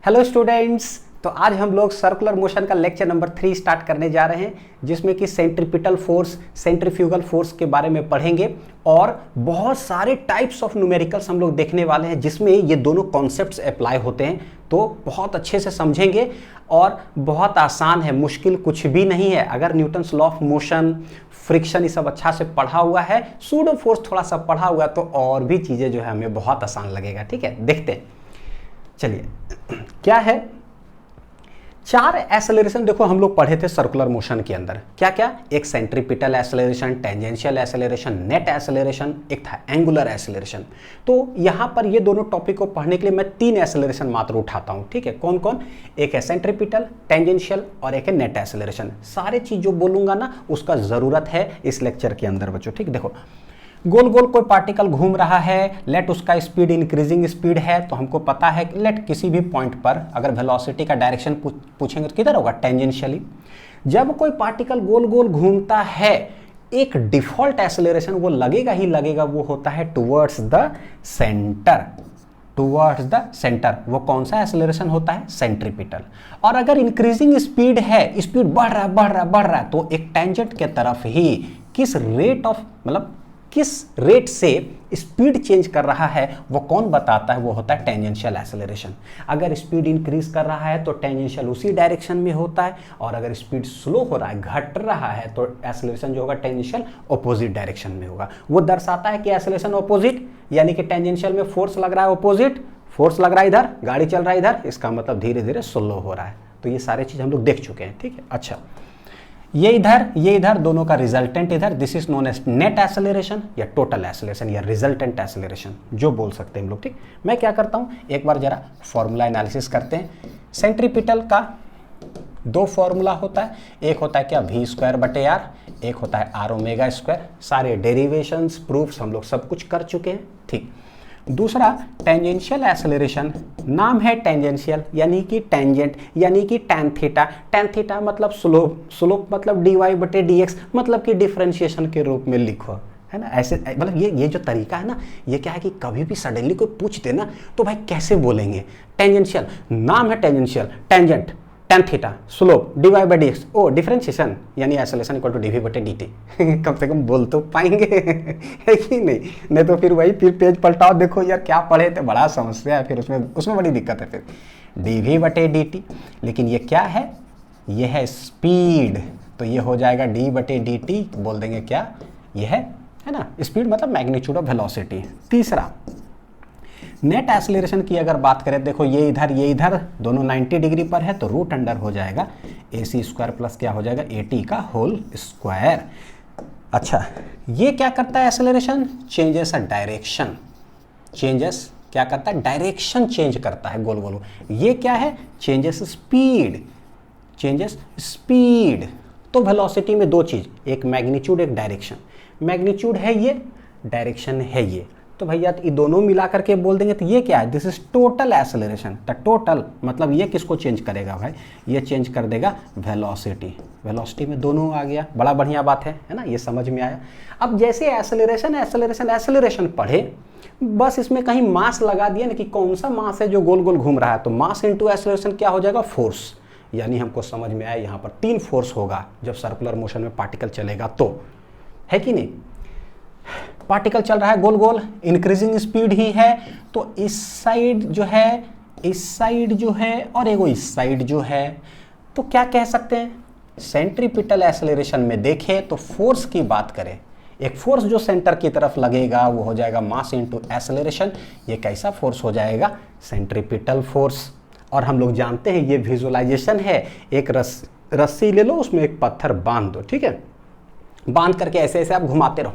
Hello students. तो आज हम लोग सर्कुलर मोशन का लेक्चर नंबर 3 स्टार्ट करने जा रहे हैं, जिसमें कि सेंट्रीपिटल फोर्स, सेंट्रीफ्यूगल फोर्स के बारे में पढ़ेंगे और बहुत सारे टाइप्स ऑफ न्यूमेरिकल्स हम लोग देखने वाले हैं जिसमें ये दोनों कॉन्सेप्ट्स अप्लाई होते हैं। तो बहुत अच्छे से समझेंगे और बहुत आसान है, मुश्किल कुछ भी नहीं है। अगर Newton's law of motion, friction ये सब अच्छा से पढ़ा हुआ है, सूडो फोर्स थोड़ा सा पढ़ा हुआ है, तो और भी चीज़ें जो है हमें बहुत आसान लगेगा। ठीक है, देखते हैं। चलिए, क्या है 4 एक्सेलरेशन। देखो हम लोग पढ़े थे सर्कुलर मोशन के अंदर क्या क्या, एक centripetal acceleration, tangential acceleration, net acceleration, एक था एंगुलर एक्सेलरेशन। तो यहाँ पर ये दोनों टॉपिक को पढ़ने के लिए मैं 3 एक्सेलरेशन मात्र उठाता हूँ। ठीक है, कौन कौन? एक है सेंट्रीपिटल, टेंजेंशियल और एक है नेट एक्सेलरेशन। सारे चीज जो बोलूंगा ना उसका जरूरत है इस लेक्चर के अंदर बच्चों। ठीक, देखो गोल गोल कोई पार्टिकल घूम रहा है, लेट उसका स्पीड इंक्रीजिंग स्पीड है, तो हमको पता है कि लेट किसी भी पॉइंट पर अगर वेलोसिटी का डायरेक्शन पूछेंगे तो किधर होगा? टेंजेंशियली। जब कोई पार्टिकल गोल गोल घूमता है, एक डिफॉल्ट एक्सेलरेशन वो लगेगा ही लगेगा, वो होता है towards the centre. Towards the centre वो कौन सा एक्सेलरेशन होता है? सेंट्रीपिटल। और अगर इंक्रीजिंग स्पीड है, स्पीड बढ़ रहा है बढ़ रहा है बढ़ रहा है, तो एक टेंजेंट के तरफ ही किस रेट ऑफ, मतलब किस रेट से स्पीड चेंज कर रहा है वो कौन बताता है? वो होता है टेंजेंशियल एक्सेलरेशन। अगर स्पीड इंक्रीज कर रहा है तो टेंजेंशियल उसी डायरेक्शन में होता है, और अगर स्पीड स्लो हो रहा है, घट रहा है, तो एक्सेलरेशन जो होगा टेंजेंशियल ऑपोजिट डायरेक्शन में होगा। वो दर्शाता है कि एक्सेलरेशन ऑपोजिट, यानी कि टेंजेंशियल में फोर्स लग रहा है ऑपोजिट, फोर्स लग रहा है इधर, गाड़ी चल रहा है इधर, इसका मतलब धीरे धीरे स्लो हो रहा है। तो ये सारे चीज हम लोग देख चुके हैं। ठीक है, अच्छा ये इधर दोनों का रिजल्टेंट इधर, this is known as net acceleration या टोटल एक्सेलरेशन या रिजल्टेंट एक्सेलरेशन जो बोल सकते हैं हम लोग। ठीक, मैं क्या करता हूं, एक बार जरा फॉर्मूला एनालिसिस करते हैं। सेंट्रीपिटल का 2 फॉर्मूला होता है, एक होता है क्या v²/r, एक होता है r⍵²। सारे डेरिवेशंस, प्रूफ्स हम लोग सब कुछ कर चुके हैं। ठीक, दूसरा टेंजेंशियल एक्सेलरेशन, नाम है टेंजेंशियल यानी कि टेंजेंट, यानी कि tan थीटा। tan थीटा मतलब स्लोप, स्लोप मतलब dy/dx, मतलब कि डिफरेंशिएशन के रूप में लिखो, है ना। ऐसे मतलब ये जो तरीका है ना, ये क्या है कि कभी भी सडनली कोई पूछते ना तो भाई कैसे बोलेंगे? टेंजेंशियल, नाम है tangential, tangent, tan theta, slope dy/dx, ओ डिफरेंशिएशन यानी एक्सेलरेशन इक्वल टू dv/dt। कम से कम बोल तो पाएंगे है कि नहीं तो फिर वही फिर पेज पलटाओ, देखो यार क्या पढ़े थे, बड़ा समस्या है, फिर उसमें बड़ी दिक्कत है। फिर dv/dt, लेकिन ये क्या है? ये है स्पीड, तो ये हो जाएगा d/dt, बोल देंगे क्या? ये है ना, स्पीड मतलब मैग्नीट्यूड ऑफ वेलोसिटी। तीसरा नेट एक्सेलरेशन की अगर बात करें, देखो ये इधर दोनों 90 डिग्री पर है, तो रूट अंडर हो जाएगा ac² प्लस क्या हो जाएगा? at का होल स्क्वायर। अच्छा, ये क्या करता है acceleration? Changes a direction, changes क्या करता है? डायरेक्शन चेंज करता है गोल गोल। ये क्या है? Changes speed, changes speed. तो वेलोसिटी में 2 चीज, एक मैग्नीट्यूड एक डायरेक्शन। मैग्नीट्यूड है ये, डायरेक्शन है ये, तो भैया ये दोनों मिला करके बोल देंगे तो ये क्या है? This is total acceleration. तो टोटल मतलब ये किसको चेंज करेगा भाई? ये चेंज कर देगा वेलोसिटी। वेलोसिटी में दोनों आ गया, बड़ा बढ़िया बात है ना, ये समझ में आया। अब जैसे एक्सेलरेशन पढ़े, बस इसमें कहीं मास लगा दिया ना कि कौन सा मास है जो गोल गोल घूम रहा है, तो मास इंटू एक्सेलरेशन क्या हो जाएगा? फोर्स। यानी हमको समझ में आया यहाँ पर 3 फोर्स होगा जब सर्कुलर मोशन में पार्टिकल चलेगा, तो है कि नहीं। पार्टिकल चल रहा है गोल गोल, इंक्रीजिंग स्पीड ही है, तो इस साइड जो है, इस साइड जो है, और एगो इस साइड जो है, तो क्या कह सकते हैं? सेंट्रीपिटल एक्सेलरेशन में देखें तो फोर्स की बात करें, एक फोर्स जो सेंटर की तरफ लगेगा वो हो जाएगा मास इनटू एक्सेलरेशन। ये कैसा फोर्स हो जाएगा? Centripetal force. और हम लोग जानते हैं ये विजुअलाइजेशन है, एक रस्सी ले लो, उसमें एक पत्थर बांध दो, ठीक है, बांध करके ऐसे ऐसे आप घुमाते रहो,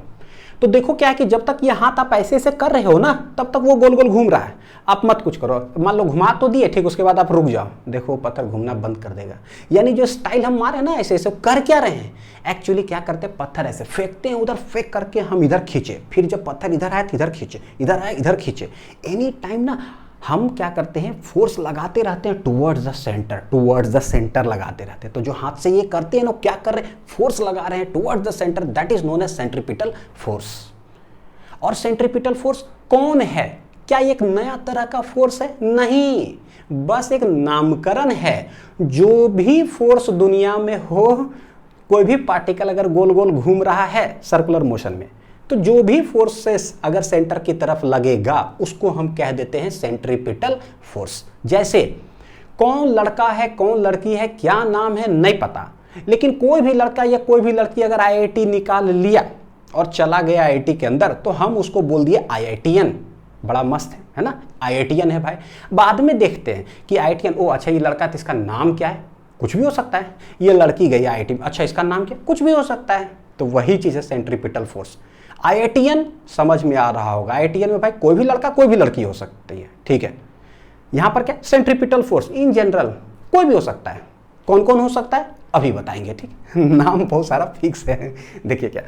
तो देखो क्या है कि जब तक ये हाथ आप ऐसे ऐसे कर रहे हो ना, तब तक वो गोल गोल घूम रहा है। आप मत कुछ करो, मान लो घुमा तो दिए, ठीक, उसके बाद आप रुक जाओ, देखो पत्थर घूमना बंद कर देगा। यानी जो स्टाइल हम मारे ना ऐसे ऐसे, कर क्या रहे हैं? एक्चुअली क्या करते हैं? पत्थर ऐसे फेंकते हैं, उधर फेंक करके हम इधर खींचे, फिर जब पत्थर इधर आए तो इधर खींचे, इधर आए इधर खींचे। एनी टाइम ना हम क्या करते हैं? फोर्स लगाते रहते हैं टुवर्ड्स द सेंटर लगाते रहते हैं। तो जो हाथ से ये करते हैं ना, क्या कर रहे हैं? फोर्स लगा रहे हैं towards the centre, that is known as centripetal force. और सेंट्रीपिटल फोर्स कौन है? क्या ये एक नया तरह का फोर्स है? नहीं, बस एक नामकरण है। जो भी फोर्स दुनिया में हो, कोई भी पार्टिकल अगर गोल गोल घूम रहा है सर्कुलर मोशन में, तो जो भी फोर्सेस अगर सेंटर की तरफ लगेगा उसको हम कह देते हैं सेंट्रीपिटल फोर्स। जैसे कौन लड़का है कौन लड़की है क्या नाम है नहीं पता, लेकिन कोई भी लड़का या कोई भी लड़की अगर आईआईटी निकाल लिया और चला गया आईआईटी के अंदर, तो हम उसको बोल दिए आईआईटीएन। बड़ा मस्त है ना, आईआईटीएन है भाई। बाद में देखते हैं कि आईआईटीएन, ओ अच्छा ये लड़का तो इसका नाम क्या है, कुछ भी हो सकता है। ये लड़की गई आईआईटी में, अच्छा इसका नाम क्या, कुछ भी हो सकता है। तो वही चीज है सेंट्रीपिटल फोर्स। आईआईटीएन समझ में आ रहा होगा, आईआईटीएन में भाई कोई भी लड़का कोई भी लड़की हो सकती है, ठीक है। यहां पर क्या, सेंट्रीपिटल फोर्स इन जनरल कोई भी हो सकता है। कौन कौन हो सकता है अभी बताएंगे, ठीक। नाम बहुत सारा फिक्स है, देखिए क्या।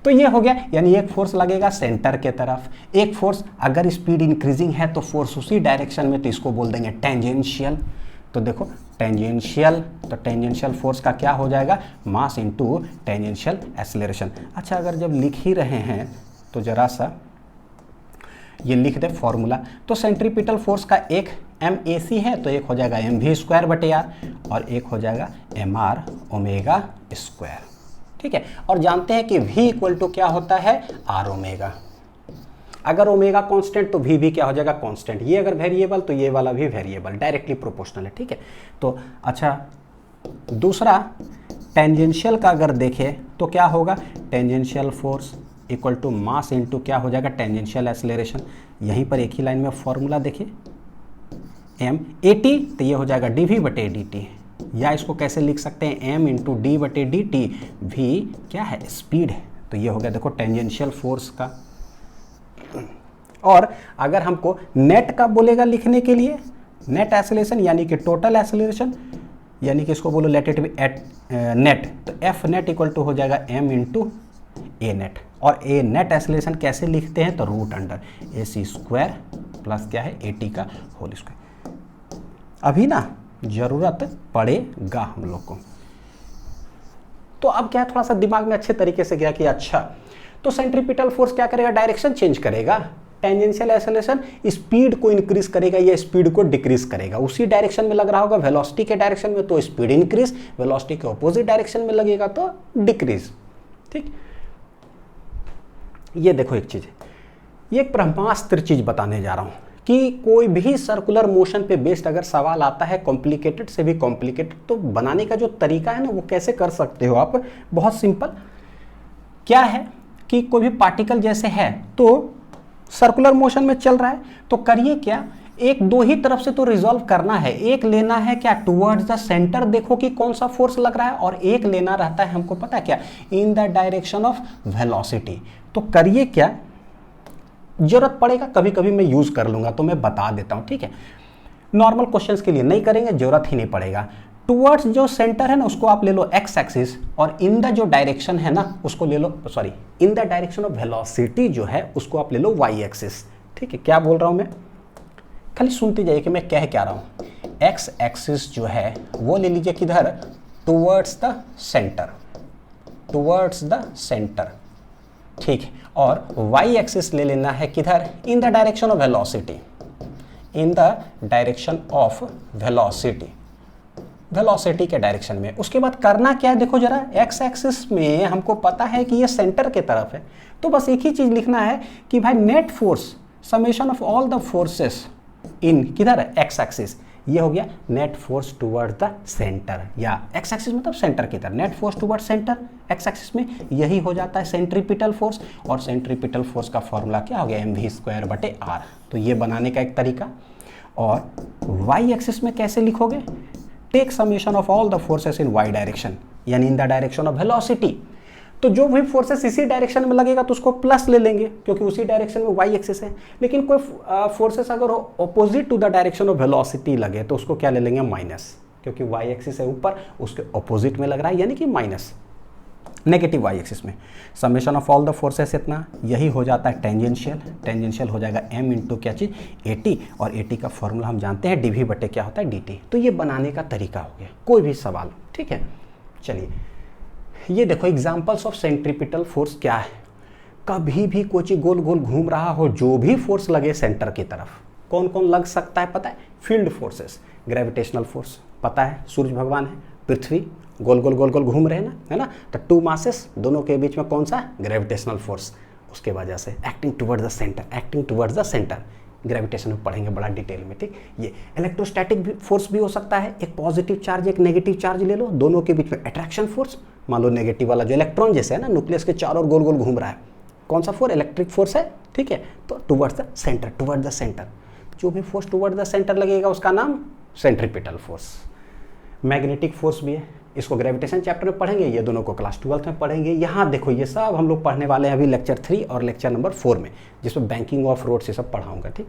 तो ये हो गया, यानी एक फोर्स लगेगा सेंटर के तरफ, एक फोर्स अगर स्पीड इंक्रीजिंग है तो फोर्स उसी डायरेक्शन में, तो इसको बोल देंगे टेंजेंशियल। तो देखो टेंजेंशियल, तो टेंजेंशियल फोर्स का क्या हो जाएगा, मास इनटू टेंजेंशियल एक्सेलरेशन। अच्छा अगर जब लिख ही रहे हैं तो जरा सा ये लिख दे फॉर्मूला। तो सेंट्रीपिटल फोर्स का एक MAC है, तो एक हो जाएगा mv²/r और एक हो जाएगा mr ओमेगा स्क्वायर, ठीक है। और जानते हैं कि v इक्वल टू क्या होता है, r ओमेगा। अगर ओमेगा कांस्टेंट तो v भी क्या हो जाएगा, कांस्टेंट। ये अगर वेरिएबल तो ये वाला भी वेरिएबल, डायरेक्टली प्रोपोर्शनल है, ठीक है। तो अच्छा दूसरा टेंजेंशियल का अगर देखें तो क्या होगा, tangential force equal to mass into क्या हो जाएगा, टेंजेंशियल एक्सेलरेशन। यहीं पर एक ही लाइन में फॉर्मूला देखिए, m/at, तो ये हो जाएगा dv/dt, या इसको कैसे लिख सकते हैं, m इंटू d/dt। v क्या है, स्पीड है। तो ये हो गया देखो टेंजेंशियल फोर्स का। और अगर हमको नेट का बोलेगा लिखने के लिए, नेट एक्सेलरेशन यानी कि टोटल एक्सेलरेशन, यानी कि इसको बोलो let it be at net, तो एफ नेट इक्वल टू हो जाएगा m इंटू ए नेट। और ए नेट एक्सेलरेशन कैसे लिखते हैं, तो √AC² प्लस क्या है, AT का होल स्क्वायर। अभी ना जरूरत पड़ेगा हम लोग को। तो अब क्या थोड़ा सा दिमाग में अच्छे तरीके से गया कि अच्छा तो सेंट्रीपिटल फोर्स क्या करेगा, डायरेक्शन चेंज करेगा। टेंजेंशियल एक्सेलरेशन स्पीड को इंक्रीज करेगा या स्पीड को डिक्रीज करेगा। उसी डायरेक्शन में लग रहा होगा वेलोसिटी के डायरेक्शन में, तो स्पीड इंक्रीज, वेलोसिटी के ऑपोजिट डायरेक्शन में लगेगा तो डिक्रीज, ठीक। ये देखो एक चीज, ये एक ब्रह्मास्त्र चीज बताने जा रहा हूं कि कोई भी सर्कुलर मोशन पे बेस्ड अगर सवाल आता है, कॉम्प्लिकेटेड से भी कॉम्प्लिकेटेड, तो बनाने का जो तरीका है ना वो कैसे कर सकते हो आप, बहुत सिंपल। क्या है कि कोई भी पार्टिकल जैसे है तो सर्कुलर मोशन में चल रहा है, तो करिए क्या, एक दो ही तरफ से तो रिजॉल्व करना है। एक लेना है क्या, टुवर्ड्स द सेंटर, देखो कि कौन सा फोर्स लग रहा है, और एक लेना रहता है हमको पता है क्या, इन द डायरेक्शन ऑफ वेलोसिटी। तो करिए क्या, जरूरत पड़ेगा कभी कभी मैं यूज कर लूंगा तो मैं बता देता हूं, ठीक है। नॉर्मल क्वेश्चंस के लिए नहीं करेंगे, जरूरत ही नहीं पड़ेगा। टुवर्ड्स जो सेंटर है ना उसको आप ले लो एक्स एक्सिस, और इन द जो डायरेक्शन है ना उसको ले लो, sorry in the direction of velocity जो है उसको आप ले लो वाई एक्सिस, ठीक है। क्या बोल रहा हूं मैं, खाली सुनते जाइए कि मैं कह क्या रहा हूं। एक्स एक्सिस जो है वो ले लीजिए किधर, towards the centre, towards the centre, ठीक है। और वाई एक्सिस ले लेना है किधर, इन the direction of velocity, in the direction of velocity, velocity के डायरेक्शन में। उसके बाद करना क्या है, देखो जरा, एक्स एक्सिस में हमको पता है कि ये सेंटर के तरफ है, तो बस एक ही चीज लिखना है कि भाई net force summation of all the forces इन किधर है, एक्स एक्सिस। ये हो गया net force towards the centre, या एक्स एक्सिस मतलब सेंटर की तरफ, net force towards centre x axis में, यही हो जाता है सेंट्रीपिटल फोर्स। और सेंट्रीपिटल फोर्स का फॉर्मूला क्या हो गया, mv²/r। तो ये बनाने का एक तरीका। और वाई एक्सिस में कैसे लिखोगे, take summation of all the forces in Y direction, यानी in the direction of velocity. तो जो भी फोर्सेस इसी डायरेक्शन में लगेगा तो उसको प्लस ले लेंगे क्योंकि उसी डायरेक्शन में वाई एक्सिस है। लेकिन कोई फोर्सेस अगर opposite to the direction of velocity लगे तो उसको क्या ले लेंगे, माइनस, क्योंकि वाई एक्सिस है ऊपर, उसके ऑपोजिट में लग रहा है, यानी कि माइनस, नेगेटिव वाई एक्सिस में। Summation of all the forces इतना, यही हो जाता है टेंजेंशियल। टेंजेंशियल हो जाएगा m इंटू क्या चीज़, AT, और AT का फॉर्मूला हम जानते हैं dv/, क्या होता है, dt। तो ये बनाने का तरीका हो गया, कोई भी सवाल, ठीक है। चलिए ये देखो एग्जांपल्स ऑफ सेंट्रीपिटल फोर्स क्या है। कभी भी कोई चीज गोल गोल घूम रहा हो, जो भी फोर्स लगे सेंटर की तरफ, कौन कौन लग सकता है पता है? फील्ड फोर्सेस, ग्रेविटेशनल फोर्स पता है, सूर्य भगवान है, पृथ्वी गोल गोल गोल गोल घूम रहे हैं ना, है ना, तो टू मासेस, दोनों के बीच में कौन सा? ग्रेविटेशनल फोर्स, उसके वजह से acting towards the centre, acting towards the centre, gravitation में पढ़ेंगे बड़ा डिटेल में, ठीक। ये इलेक्ट्रोस्टैटिक फोर्स भी हो सकता है, एक पॉजिटिव चार्ज एक नेगेटिव चार्ज ले लो, दोनों के बीच में अट्रैक्शन फोर्स, मान लो नेगेटिव वाला जो इलेक्ट्रॉन जैसे है ना, न्यूक्लियस के चारों ओर गोल गोल घूम रहा है, कौन सा फोर्स? इलेक्ट्रिक फोर्स है, ठीक है, तो towards the centre, towards the centre, जो भी फोर्स टुवर्ड्स द सेंटर लगेगा उसका नाम सेंट्रीपिटल फोर्स। मैग्नेटिक फोर्स भी है, इसको ग्रेविटेशन चैप्टर में पढ़ेंगे, ये दोनों को क्लास 12th में पढ़ेंगे। यहाँ देखो ये सब हम लोग पढ़ने वाले हैं अभी लेक्चर 3 और लेक्चर नंबर 4 में, जिसमें बैंकिंग ऑफ रोड से सब पढ़ाऊंगा, ठीक।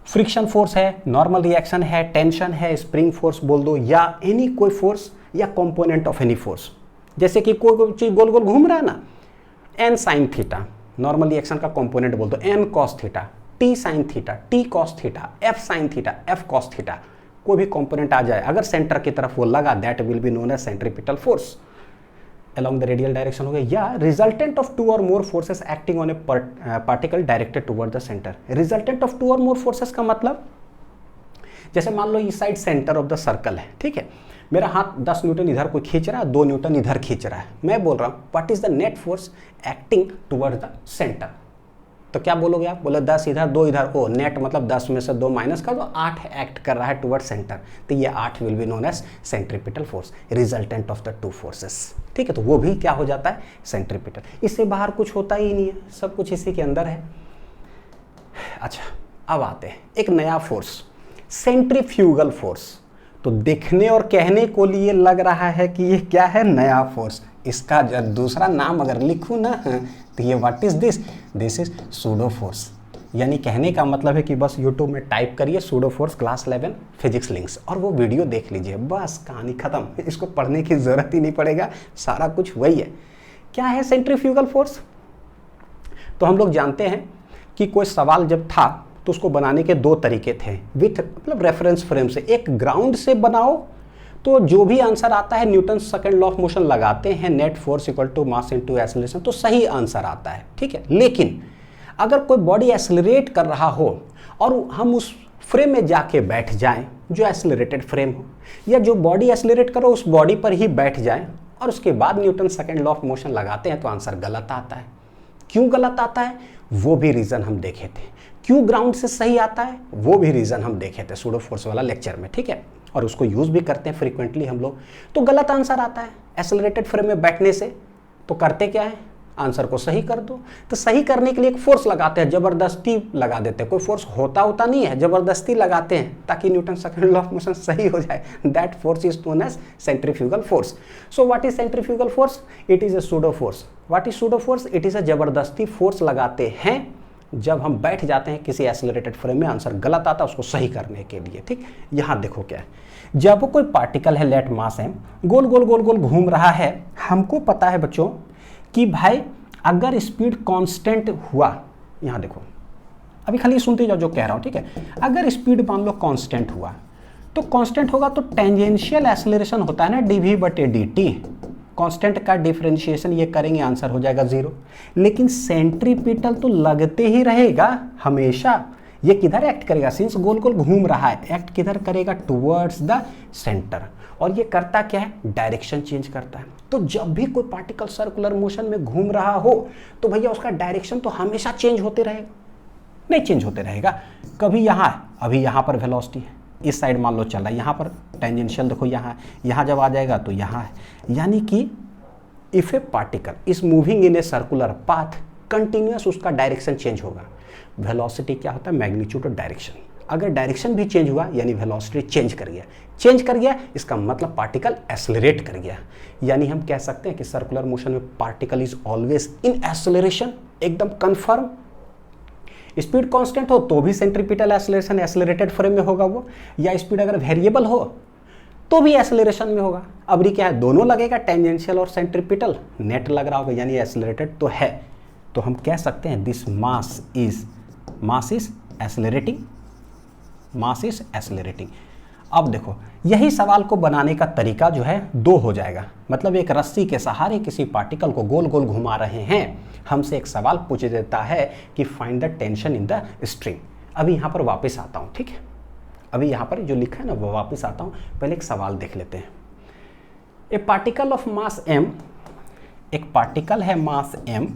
फ्रिक्शन फोर्स है, नॉर्मल रिएक्शन है, टेंशन है, स्प्रिंग फोर्स बोल दो, या एनी कोई फोर्स या कंपोनेंट ऑफ एनी फोर्स, जैसे कि कोई चीज गोल गोल घूम रहा है ना, N sine theta normal reaction का कंपोनेंट बोल दो, N cos theta, T sine theta, T cos theta, F sine theta, F cos theta, कोई भी कंपोनेंट आ जाए अगर सेंटर की तरफ वो लगा, that will be known as centripetal force along the radial direction हो गया, या resultant of two or more forces acting on a particle directed toward the centre. Resultant of two or more forces का मतलब, जैसे मान लो इस side centre of the circle है, ठीक है, मेरा हाथ 10 न्यूटन इधर कोई खींच रहा है, 2 न्यूटन इधर खींच रहा है, मैं बोल रहा हूँ what is the net force acting toward the centre, तो क्या बोलोगे आप? बोले 10 इधर 2 इधर, ओ नेट मतलब 10 में से 2 माइनस कर दो, 8 एक्ट कर रहा है टुवर्ड सेंटर, तो ये 8 will be known as centripetal force, resultant of the two forces, ठीक है, तो वो भी क्या हो जाता है? सेंट्रीपिटल। इससे बाहर कुछ होता ही नहीं है, सब कुछ इसी के अंदर है। अच्छा, अब आते हैं एक नया फोर्स, सेंट्रीफ्यूगल फोर्स। तो देखने और कहने को लिए लग रहा है कि ये क्या है? नया फोर्स। इसका दूसरा नाम अगर लिखूं ना, तो ये what is this? This is pseudo force. यानी कहने का मतलब है कि बस यूट्यूब में टाइप करिए pseudo force class 11 physics links और वो वीडियो देख लीजिए, बस कहानी खत्म, इसको पढ़ने की जरूरत ही नहीं पड़ेगा, सारा कुछ वही है। क्या है सेंट्रीफ्यूगल फोर्स? तो हम लोग जानते हैं कि कोई सवाल जब था तो उसको बनाने के 2 तरीके थे, विथ मतलब रेफरेंस फ्रेम से। एक ग्राउंड से बनाओ तो जो भी आंसर आता है, Newton second law of motion लगाते हैं, net force equal to mass into acceleration, तो सही आंसर आता है, ठीक है। लेकिन अगर कोई बॉडी एक्सेलरेट कर रहा हो और हम उस फ्रेम में जाके बैठ जाएं जो एक्सेलरेटेड फ्रेम हो, या जो बॉडी एक्सेलरेट करो उस बॉडी पर ही बैठ जाएं और उसके बाद Newton second law of motion लगाते हैं, तो आंसर गलत आता है। क्यों गलत आता है वो भी रीजन हम देखे थे। क्यों ग्राउंड से सही आता है वो भी रीजन हम देखे थे सूडो फोर्स वाला लेक्चर में, ठीक है, और उसको यूज भी करते हैं फ्रीक्वेंटली हम लोग। तो गलत आंसर आता है एक्सेलरेटेड फ्रेम में बैठने से, तो करते क्या है? आंसर को सही कर दो। तो सही करने के लिए एक फोर्स लगाते हैं, जबरदस्ती लगा देते हैं, कोई फोर्स होता नहीं है, जबरदस्ती लगाते हैं ताकि Newton second law of motion सही हो जाए। That force is known as centrifugal force. So what is centrifugal force? It is a pseudo force. What is pseudo force? It is a जबरदस्ती फोर्स लगाते हैं जब हम बैठ जाते हैं किसी एक्सेलरेटेड फ्रेम में, आंसर गलत आता है उसको सही करने के लिए, ठीक। यहां देखो क्या है, जब कोई पार्टिकल है, लेट मास है, गोल गोल गोल गोल घूम रहा है, हमको पता है बच्चों कि भाई अगर स्पीड कांस्टेंट हुआ, यहां देखो अभी खाली सुनते जाओ जो कह रहा हूं, ठीक है। अगर स्पीड मान लो कांस्टेंट हुआ, तो कांस्टेंट होगा तो टेंजेंशियल एक्सेलरेशन होता है ना dv/dt, कांस्टेंट का डिफरेंशिएशन ये करेंगे, आंसर हो जाएगा 0। लेकिन सेंट्रीपिटल तो लगते ही रहेगा हमेशा। ये किधर एक्ट करेगा? सिंस गोल गोल घूम रहा है, एक्ट किधर करेगा? Towards the centre. और ये करता क्या है? डायरेक्शन चेंज करता है। तो जब भी कोई पार्टिकल सर्कुलर मोशन में घूम रहा हो तो भैया उसका डायरेक्शन तो हमेशा चेंज होते रहेगा? नहीं चेंज होते रहेगा। कभी यहाँ है, अभी यहाँ पर वेलोसिटी है, इस साइड मान लो चल रहा है, यहाँ पर टेंजेंशियल देखो यहाँ, यहाँ जब आ जाएगा तो यहाँ है। यानी कि if A particle is moving in a circular path, continuous उसका डायरेक्शन चेंज होगा। वेलोसिटी क्या होता है? मैग्नीट्यूड और डायरेक्शन। अगर डायरेक्शन भी चेंज हुआ यानी वेलोसिटी चेंज कर गया, इसका मतलब पार्टिकल एक्सेलरेट कर गया। यानी हम कह सकते हैं कि सर्कुलर मोशन में particle is always in acceleration, एकदम कंफर्म। स्पीड कांस्टेंट हो तो भी सेंट्रीपिटल एक्सेलरेशन एक्सेलरेटेड फ्रेम में होगा वो, या स्पीड अगर वेरिएबल हो तो भी एक्सेलरेशन में होगा। अब क्या है? दोनों लगेगा, टेंजेंशियल और सेंट्रीपिटल। नेट लग रहा होगा यानी एक्सेलरेटेड तो है। तो हम कह सकते हैं this mass is accelerating, mass is accelerating. अब देखो यही सवाल को बनाने का तरीका जो है दो हो जाएगा। मतलब एक रस्सी के सहारे किसी पार्टिकल को गोल गोल घुमा रहे हैं, हमसे एक सवाल पूछ देता है कि find the tension in the string. अभी यहाँ पर वापस आता हूँ, ठीक है, अभी यहाँ पर जो लिखा है ना वो वापस आता हूँ, पहले एक सवाल देख लेते हैं। ए पार्टिकल ऑफ मास m, एक पार्टिकल है मास m,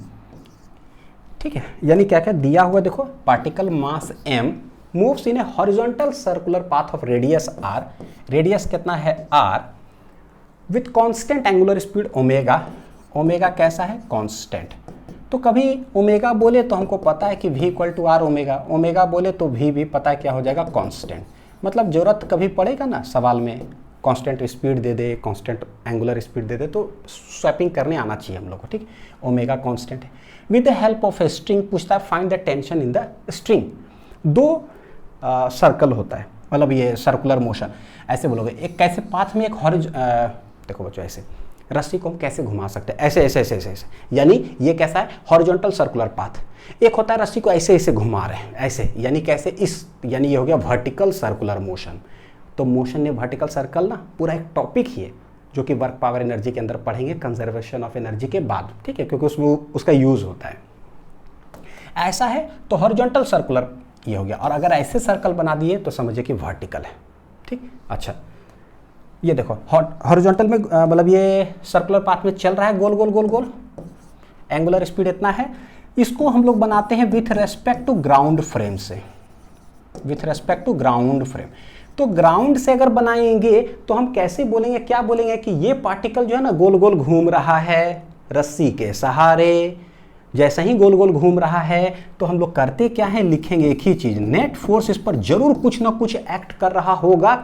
ठीक है, यानी क्या क्या दिया हुआ देखो, particle mass m moves in A horizontal circular path of radius r, radius कितना है r, with constant angular speed omega, omega कैसा है कांस्टेंट। तो कभी ओमेगा बोले तो हमको पता है कि v equal to r omega, omega बोले तो v भी पता है क्या हो जाएगा कांस्टेंट। मतलब जरूरत कभी पड़ेगा ना सवाल में कांस्टेंट स्पीड दे दे, कांस्टेंट एंगुलर स्पीड दे दे, तो स्वैपिंग करने आना चाहिए हम लोग को, ठीक। ओमेगा कांस्टेंट है। With the help of a string पूछता है find the tension in the string. दो सर्कल होता है, मतलब ये सर्कुलर मोशन ऐसे बोलोगे। एक कैसे पाथ में एक देखो बच्चों ऐसे रस्सी को हम कैसे घुमा सकते हैं, ऐसे ऐसे ऐसे ऐसे ऐसे, यानी ये कैसा है हॉरिजॉन्टल सर्कुलर पाथ। एक होता है रस्सी को ऐसे ऐसे घुमा रहे हैं ऐसे, यानी कैसे इस, यानी ये हो गया वर्टिकल सर्कुलर मोशन। तो मोशन ने वर्टिकल सर्कल ना पूरा एक टॉपिक ही है जो कि वर्क पावर एनर्जी के अंदर पढ़ेंगे कंजर्वेशन ऑफ एनर्जी के बाद, ठीक है, क्योंकि उसमें उसका यूज होता है। ऐसा है तो हॉरिजॉन्टल सर्कुलर ये हो गया, और अगर ऐसे सर्कल बना दिए तो समझिए कि वर्टिकल है, ठीक। अच्छा ये देखो हॉरिजॉन्टल में मतलब ये सर्कुलर पाथ में चल रहा है गोल गोल गोल गोल, एंगुलर स्पीड इतना है। इसको हम लोग बनाते हैं with respect to ground frame से, with respect to ground frame. तो ग्राउंड से अगर बनाएंगे तो हम कैसे बोलेंगे, क्या बोलेंगे कि ये पार्टिकल जो है ना गोल गोल घूम रहा है रस्सी के सहारे। जैसे ही गोल गोल घूम रहा है तो हम लोग करते क्या है, लिखेंगे एक ही चीज, नेट फोर्स इस पर जरूर कुछ ना कुछ एक्ट कर रहा होगा।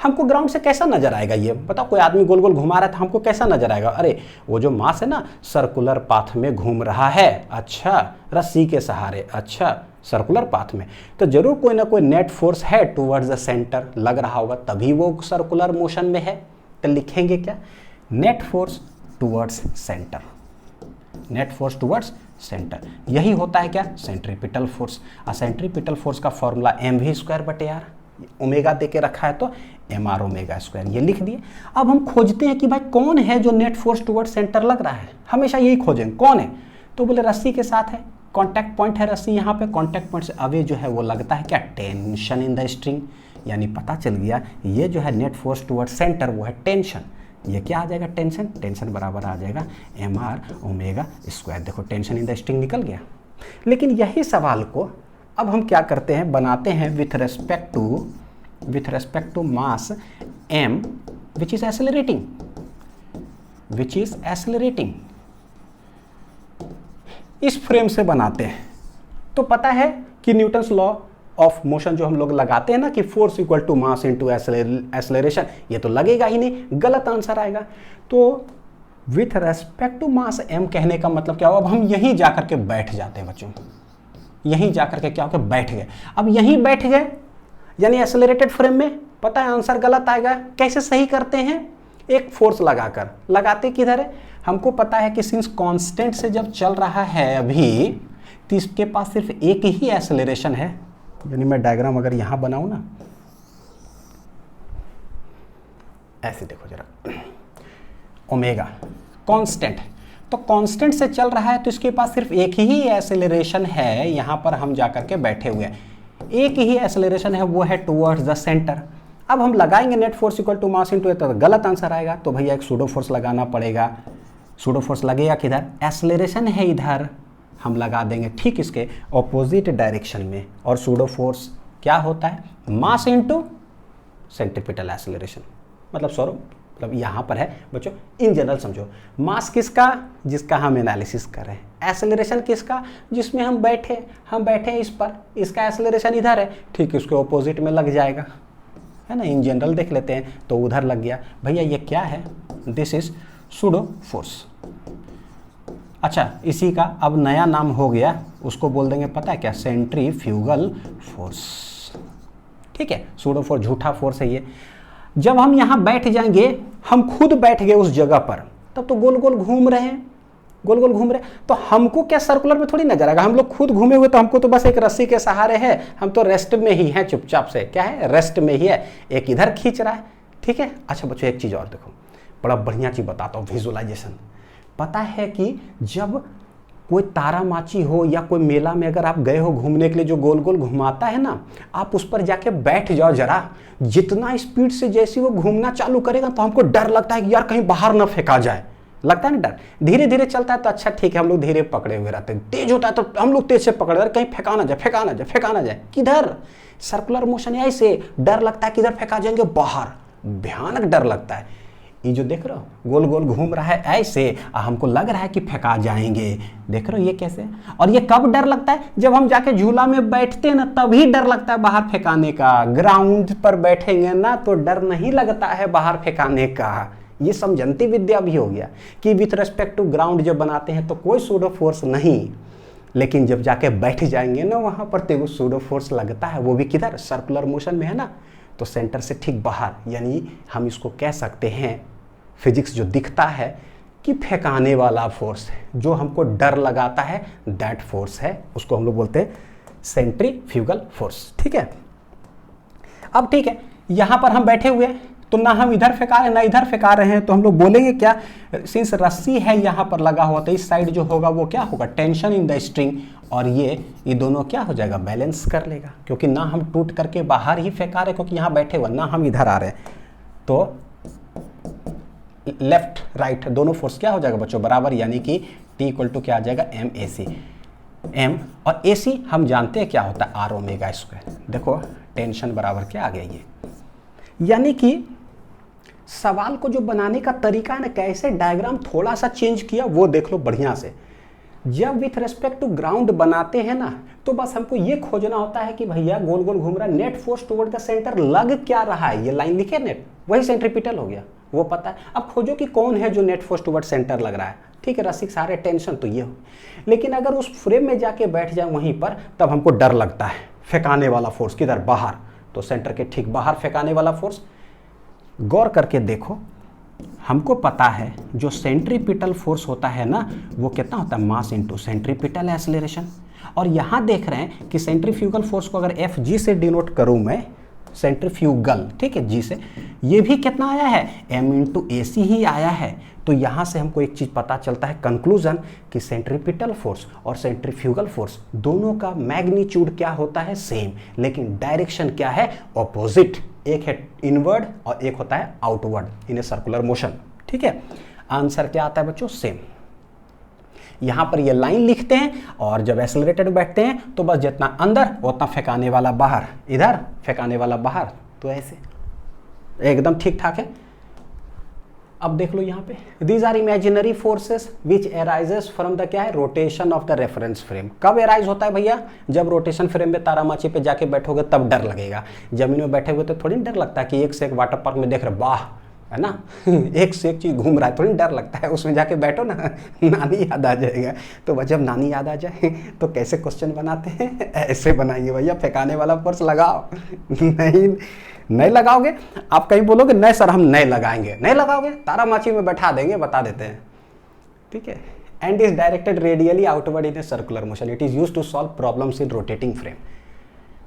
हमको ग्राउंड से कैसा नजर आएगा ये बताओ, कोई आदमी गोल गोल घुमा रहा है तो हमको कैसा नजर आएगा, अरे वो जो मास है ना सर्कुलर पाथ में घूम रहा है, अच्छा रस्सी के सहारे, अच्छा सर्कुलर पाथ में, तो जरूर कोई ना कोई नेट फोर्स है टूवर्ड्स द सेंटर लग रहा होगा, तभी वो सर्कुलर मोशन में है। तो लिखेंगे क्या, net force towards centre, net force towards centre. यही होता है क्या, सेंट्रीपिटल फोर्स। सेंट्रीपिटल फोर्स का फॉर्मूला mv²/r, ओमेगा दे के रखा है तो mr ओमेगा स्क्वायर, ये लिख दिए। अब हम खोजते हैं कि भाई कौन है जो नेट फोर्स टुवर्ड्स सेंटर लग रहा है, हमेशा यही खोजेंगे कौन है। तो बोले रस्सी के साथ है, कॉन्टैक्ट पॉइंट है रस्सी, यहाँ पे कॉन्टैक्ट पॉइंट से अवे जो है वो लगता है क्या, टेंशन इन द स्ट्रिंग। यानी पता चल गया ये जो है नेट फोर्स टुवर्ड्स सेंटर वो है टेंशन। ये क्या आ जाएगा, टेंशन, टेंशन बराबर आ जाएगा mr ओमेगा स्क्वायर। देखो टेंशन इन द स्ट्रिंग निकल गया। लेकिन यही सवाल को अब हम क्या करते हैं, बनाते हैं with respect to mass m which is accelerating, इस फ्रेम से बनाते हैं। तो पता है कि न्यूटन्स लॉ ऑफ मोशन जो हम लोग लगाते हैं ना कि force equal to mass into acceleration, ये तो लगेगा ही नहीं, गलत आंसर आएगा। तो with respect to mass m कहने का मतलब क्या हुआ, अब हम यहीं जाकर के बैठ जाते हैं बच्चों, यहीं जाकर के क्या हो गया, बैठ गए। अब यहीं बैठ गए यानी एक्सेलरेटेड फ्रेम में, पता है आंसर गलत आएगा। कैसे सही करते हैं, एक फोर्स लगाकर, लगाते किधर है, हमको पता है कि सिंस कांस्टेंट से जब चल रहा है अभी, तो इसके पास सिर्फ एक ही एक्सेलरेशन है। यानी मैं डायग्राम अगर यहां बनाऊं ना, ऐसे देखो जरा, ओमेगा कांस्टेंट, तो कांस्टेंट से चल रहा है तो इसके पास सिर्फ एक ही एक्सेलरेशन है। यहां पर हम जाकर के बैठे हुए हैं, एक ही एक्सेलरेशन है, वो है टुवर्ड्स द सेंटर। अब हम लगाएंगे net force equal to mass into, तो गलत आंसर आएगा। तो भैया एक सूडो फोर्स लगाना पड़ेगा। सूडो फोर्स लगेगा किधर, एक्सेलरेशन है इधर, हम लगा देंगे ठीक इसके ऑपोजिट डायरेक्शन में। और सूडो फोर्स क्या होता है, मास इनटू सेंट्रीपिटल एक्सेलरेशन। मतलब यहाँ पर है बच्चों, इन जनरल समझो, मास किसका, जिसका हम एनालिसिस कर रहे हैं, एक्सेलरेशन किसका, जिसमें हम बैठे इस पर, इसका एक्सेलरेशन इधर है, ठीक उसके ऑपोजिट में लग जाएगा, है ना। इन जनरल देख लेते हैं तो उधर लग गया। भैया ये क्या है, दिस इज सूडो फोर्स। अच्छा, इसी का अब नया नाम हो गया, उसको बोल देंगे पता है क्या, सेंट्रीफ्यूगल फोर्स। ठीक है, सूडो फोर्स झूठा फोर्स है ये। जब हम यहाँ बैठ जाएंगे, हम खुद बैठ गए उस जगह पर, तब तो गोल गोल घूम रहे हैं, गोल गोल घूम रहे, तो हमको क्या सर्कुलर में थोड़ी नजर आएगा, हम लोग खुद घूमे हुए, तो हमको तो बस एक रस्सी के सहारे है, हम तो रेस्ट में ही हैं, चुपचाप से क्या है, रेस्ट में ही है, एक इधर खींच रहा है, ठीक है। अच्छा बच्चों एक चीज और देखो, बड़ा बढ़िया चीज बताता हूँ, विजुअलाइजेशन। पता है कि जब कोई तारामाची हो या कोई मेला में अगर आप गए हो घूमने के लिए, जो गोल गोल घुमाता है ना, आप उस पर जाके बैठ जाओ जरा, जितना स्पीड से जैसे वो घूमना चालू करेगा तो हमको डर लगता है कि यार कहीं बाहर ना फेंका जाए, लगता है ना डर। धीरे धीरे चलता है तो अच्छा ठीक है, हम लोग धीरे पकड़े हुए रहते हैं, तेज होता है तो हम लोग तेज से पकड़े, अरे कहीं फेंका ना जाए, फेंका ना जाए, फेंका ना जाए, किधर। सर्कुलर मोशन है, ऐसे डर लगता है किधर फेंका जाएंगे, बाहर, भयानक डर लगता है। ये जो देख रहे हो गोल गोल घूम रहा है ऐसे, हमको लग रहा है कि फेंका जाएंगे, देख रहे हो ये कैसे। और ये कब डर लगता है, जब हम जाके झूला में बैठते हैं ना, तभी डर लगता है बाहर फेंकाने का। ग्राउंड पर बैठेंगे ना तो डर नहीं लगता है बाहर फेंकाने का। ये समझंती विद्या भी हो गया कि विथ रेस्पेक्ट टू ग्राउंड जब बनाते हैं तो कोई सूडो फोर्स नहीं, लेकिन जब जाके बैठ जाएंगे ना वहां पर तो सूडो फोर्स लगता है, वो भी किधर, सर्कुलर मोशन में है ना, तो सेंटर से ठीक बाहर। यानी हम इसको कह सकते हैं, फिजिक्स जो दिखता है कि फेंकाने वाला फोर्स है, जो हमको डर लगाता है, दैट फोर्स है, उसको हम लोग बोलते हैं सेंट्रीफ्यूगल फोर्स, ठीक है। अब ठीक है, यहां पर हम बैठे हुए हैं तो ना हम इधर फेंका रहे हैं ना इधर फेंका रहे हैं, तो हम लोग बोलेंगे क्या, सिंस रस्सी है यहां पर लगा हुआ, तो इस साइड जो होगा वो क्या होगा, टेंशन इन द स्ट्रिंग, और ये दोनों क्या हो जाएगा, बैलेंस कर लेगा, क्योंकि ना हम टूट करके बाहर ही फेंका रहे क्योंकि यहां बैठे हुए, ना हम इधर आ रहे हैं, तो लेफ्ट राइट दोनों फोर्स क्या हो जाएगा बच्चों, बराबर, यानी कि T इक्वल टू क्या आ जाएगा, एम ए सी। एम और ए सी हम जानते हैं क्या होता है, आर ओमेगा स्क्वायर। देखो टेंशन बराबर क्या आ गया ये, यानी कि सवाल को जो बनाने का तरीका है ना, कैसे डायग्राम थोड़ा सा चेंज किया वो देख लो बढ़िया से। जब विथ रेस्पेक्ट टू ग्राउंड बनाते हैं ना, तो बस हमको ये खोजना होता है कि भैया गोल गोल घूम रहा है, net force toward the centre लग क्या रहा है, ये लाइन लिखे नेट, वही सेंट्रीपिटल हो गया, वो पता है। अब खोजो कि कौन है जो नेट फोर्स टुवर्ड सेंटर लग रहा है, ठीक है, रस्सी सारे टेंशन तो ये हो, लेकिन अगर उस फ्रेम में जाके बैठ जाए वहीं पर, तब हमको डर लगता है फेंकाने वाला फोर्स किधर, बाहर, तो सेंटर के ठीक बाहर फेंकाने वाला फोर्स। गौर करके देखो, हमको पता है जो सेंट्रीपिटल फोर्स होता है ना, वो कितना होता है, मास इनटू सेंट्रीपिटल एक्सेलरेशन। और यहां देख रहे हैं कि सेंट्रीफ्यूगल फोर्स को अगर एफ जी से डिनोट करूं मैं, सेंट्रीफ्यूगल, ठीक है, जी से, ये भी कितना आया है, एम इंटू ए सी ही आया है। तो यहां से हमको एक चीज पता चलता है, कंक्लूजन, कि सेंट्रीपिटल फोर्स और सेंट्रीफ्यूगल फोर्स दोनों का मैग्नीट्यूड क्या होता है, सेम, लेकिन डायरेक्शन क्या है, ऑपोजिट। एक है इनवर्ड और एक होता है outward in a circular motion, ठीक है। आंसर क्या आता है बच्चों, सेम। यहां पर ये लाइन लिखते हैं, और जब एक्सेलरेटेड बैठते हैं तो बस जितना अंदर उतना फेंकाने वाला बाहर, इधर फेंकाने वाला बाहर, तो ऐसे एकदम ठीक ठाक है। अब देख लो यहाँ पे, these are imaginary forces which arises from the क्या है, rotation of the reference frame. कब एराइज होता है भैया, जब रोटेशन फ्रेम में तारामाची पे जाके बैठोगे तब डर लगेगा। जमीन में बैठे हुए तो थोड़ी डर लगता है कि एक से एक वाटर पार्क में देख रहे, वाह, है ना एक से एक चीज घूम रहा है, थोड़ी डर लगता है। उसमें जाके बैठो ना, नानी याद आ जाएगा। तो जब नानी याद आ जाए तो कैसे क्वेश्चन बनाते हैं, ऐसे बनाइए भैया, फेंकाने वाला फोर्स लगाओ। नहीं लगाओगे, आप कहीं बोलोगे नहीं सर हम नहीं लगाएंगे, नहीं लगाओगे, तारामाची में बैठा देंगे, बता देते हैं, ठीक है। And is directed radially outward in a circular motion, it is used to solve problems in rotating frame.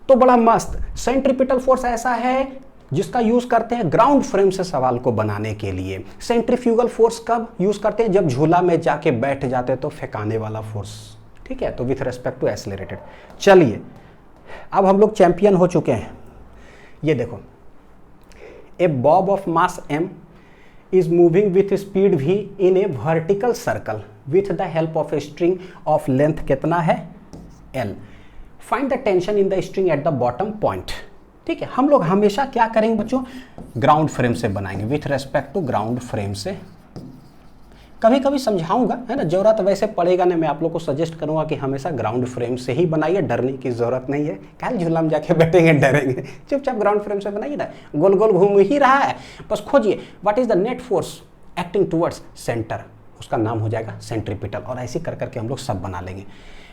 तो बड़ा मस्त सेंट्रीपिटल फोर्स ऐसा है जिसका यूज करते हैं ग्राउंड फ्रेम से सवाल को बनाने के लिए। सेंट्रीफ्यूगल फोर्स कब यूज करते हैं, जब झूला में जाके बैठ जाते हैं तो फेंकाने वाला फोर्स, ठीक है। तो विथ रेस्पेक्ट टू एक्सेलरेटेड। चलिए अब हम लोग चैंपियन हो चुके हैं। ये देखो, a bob of mass m is moving with speed v in a vertical circle with the help of a string of length कितना है, L. Find the tension in the string at the bottom point. ठीक है, हम लोग हमेशा क्या करेंगे बच्चों, ग्राउंड फ्रेम से बनाएंगे, with respect to ground frame से। कभी कभी समझाऊंगा, है ना, जरूरत वैसे पड़ेगा नहीं, मैं आप लोग को सजेस्ट करूंगा कि हमेशा ग्राउंड फ्रेम से ही बनाइए, डरने की जरूरत नहीं है। कल झूला में जाके बैठेंगे डरेंगे, चुपचाप ग्राउंड फ्रेम से बनाइए ना, गोल गोल घूम ही रहा है, बस खोजिए what is the net force acting towards centre, उसका नाम हो जाएगा सेंट्रीपिटल। और ऐसे कर करके हम लोग सब बना लेंगे।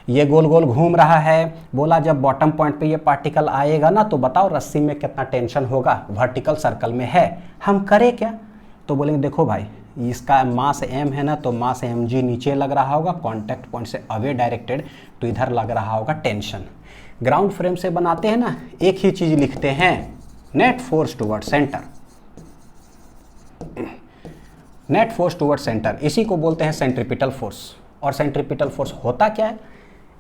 ये गोल गोल घूम रहा है, बोला जब बॉटम पॉइंट पे ये पार्टिकल आएगा ना, तो बताओ रस्सी में कितना टेंशन होगा, वर्टिकल सर्कल में है, हम करें क्या, तो बोलेंगे देखो भाई इसका मास m है ना, तो मास mg नीचे लग रहा होगा, कॉन्टैक्ट पॉइंट से अवे डायरेक्टेड, तो इधर लग रहा होगा टेंशन। ग्राउंड फ्रेम से बनाते हैं ना, एक ही चीज लिखते हैं, net force toward centre, net force toward centre, इसी को बोलते हैं सेंट्रीपिटल फोर्स। और सेंट्रीपिटल फोर्स होता क्या है,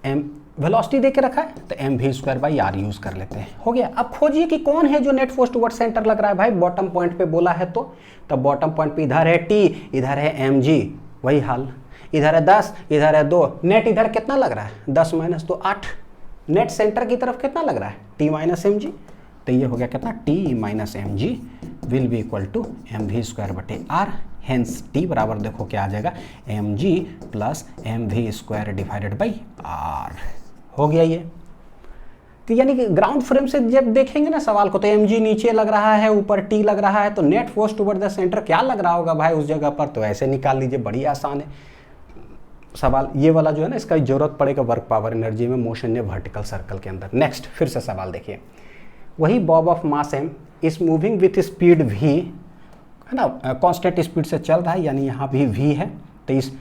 एम वेलोसिटी दे के रखा है तो mv²/r यूज कर लेते हैं, हो गया। अब खोजिए कि कौन है जो नेट फोर्स टुवर्ड सेंटर लग रहा है भाई, बॉटम पॉइंट पे बोला है तो बॉटम पॉइंट पे इधर है t, इधर है mg, वही हाल, इधर है 10, इधर है 2, नेट इधर कितना लग रहा है 10 - 2 8, नेट सेंटर की तरफ कितना लग रहा है t - mg, तो ये हो गया कितना t - mg will be equal to mv²/r, hence t बराबर देखो क्या आ जाएगा mg plus mv² divided by r, हो गया ये। तो यानी कि ग्राउंड फ्रेम से जब देखेंगे ना सवाल को, तो mg नीचे लग रहा है, ऊपर t लग रहा है, तो net force toward the centre क्या लग रहा होगा भाई उस जगह पर, तो ऐसे निकाल लीजिए, बड़ी आसान है सवाल। ये वाला जो है ना, इसका जरूरत पड़ेगा वर्क पावर एनर्जी में, मोशन या वर्टिकल सर्कल के अंदर। नेक्स्ट फिर से सवाल देखिए, वही Bob of mass m is moving with speed v, है ना, कांस्टेंट स्पीड से चल रहा है, यानी यहाँ भी v है, तो इस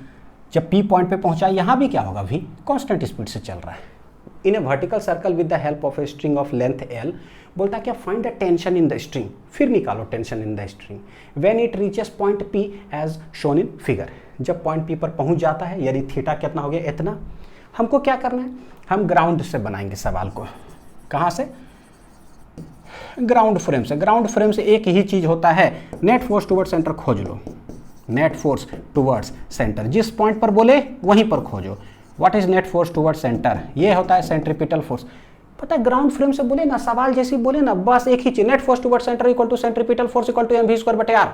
जब p पॉइंट पे पहुंचा यहाँ भी क्या होगा, v कांस्टेंट स्पीड से चल रहा है, in a vertical circle with the help of a string of length l। बोलता है क्या, find the tension in the string, फिर निकालो tension in the string when it reaches point p as shown in figure, जब point p पर पहुंच जाता है, यदि थीटा कितना हो गया इतना। हमको क्या करना है, हम ग्राउंड से बनाएंगे सवाल को, कहाँ से, ग्राउंड फ्रेम से। ग्राउंड फ्रेम से एक ही चीज होता है, नेट फोर्स टुवर्ड सेंटर खोज लो, नेट फोर्स टुवर्ड्स सेंटर, जिस पॉइंट पर बोले वहीं पर खोजो। What is net force toward centre, ये होता है सेंट्रीपिटल फोर्स। पता है ग्राउंड फ्रेम से बोले ना, सवाल जैसे बोले ना, बस एक ही चीज, net force toward centre equal to centripetal force equal to mv²/r,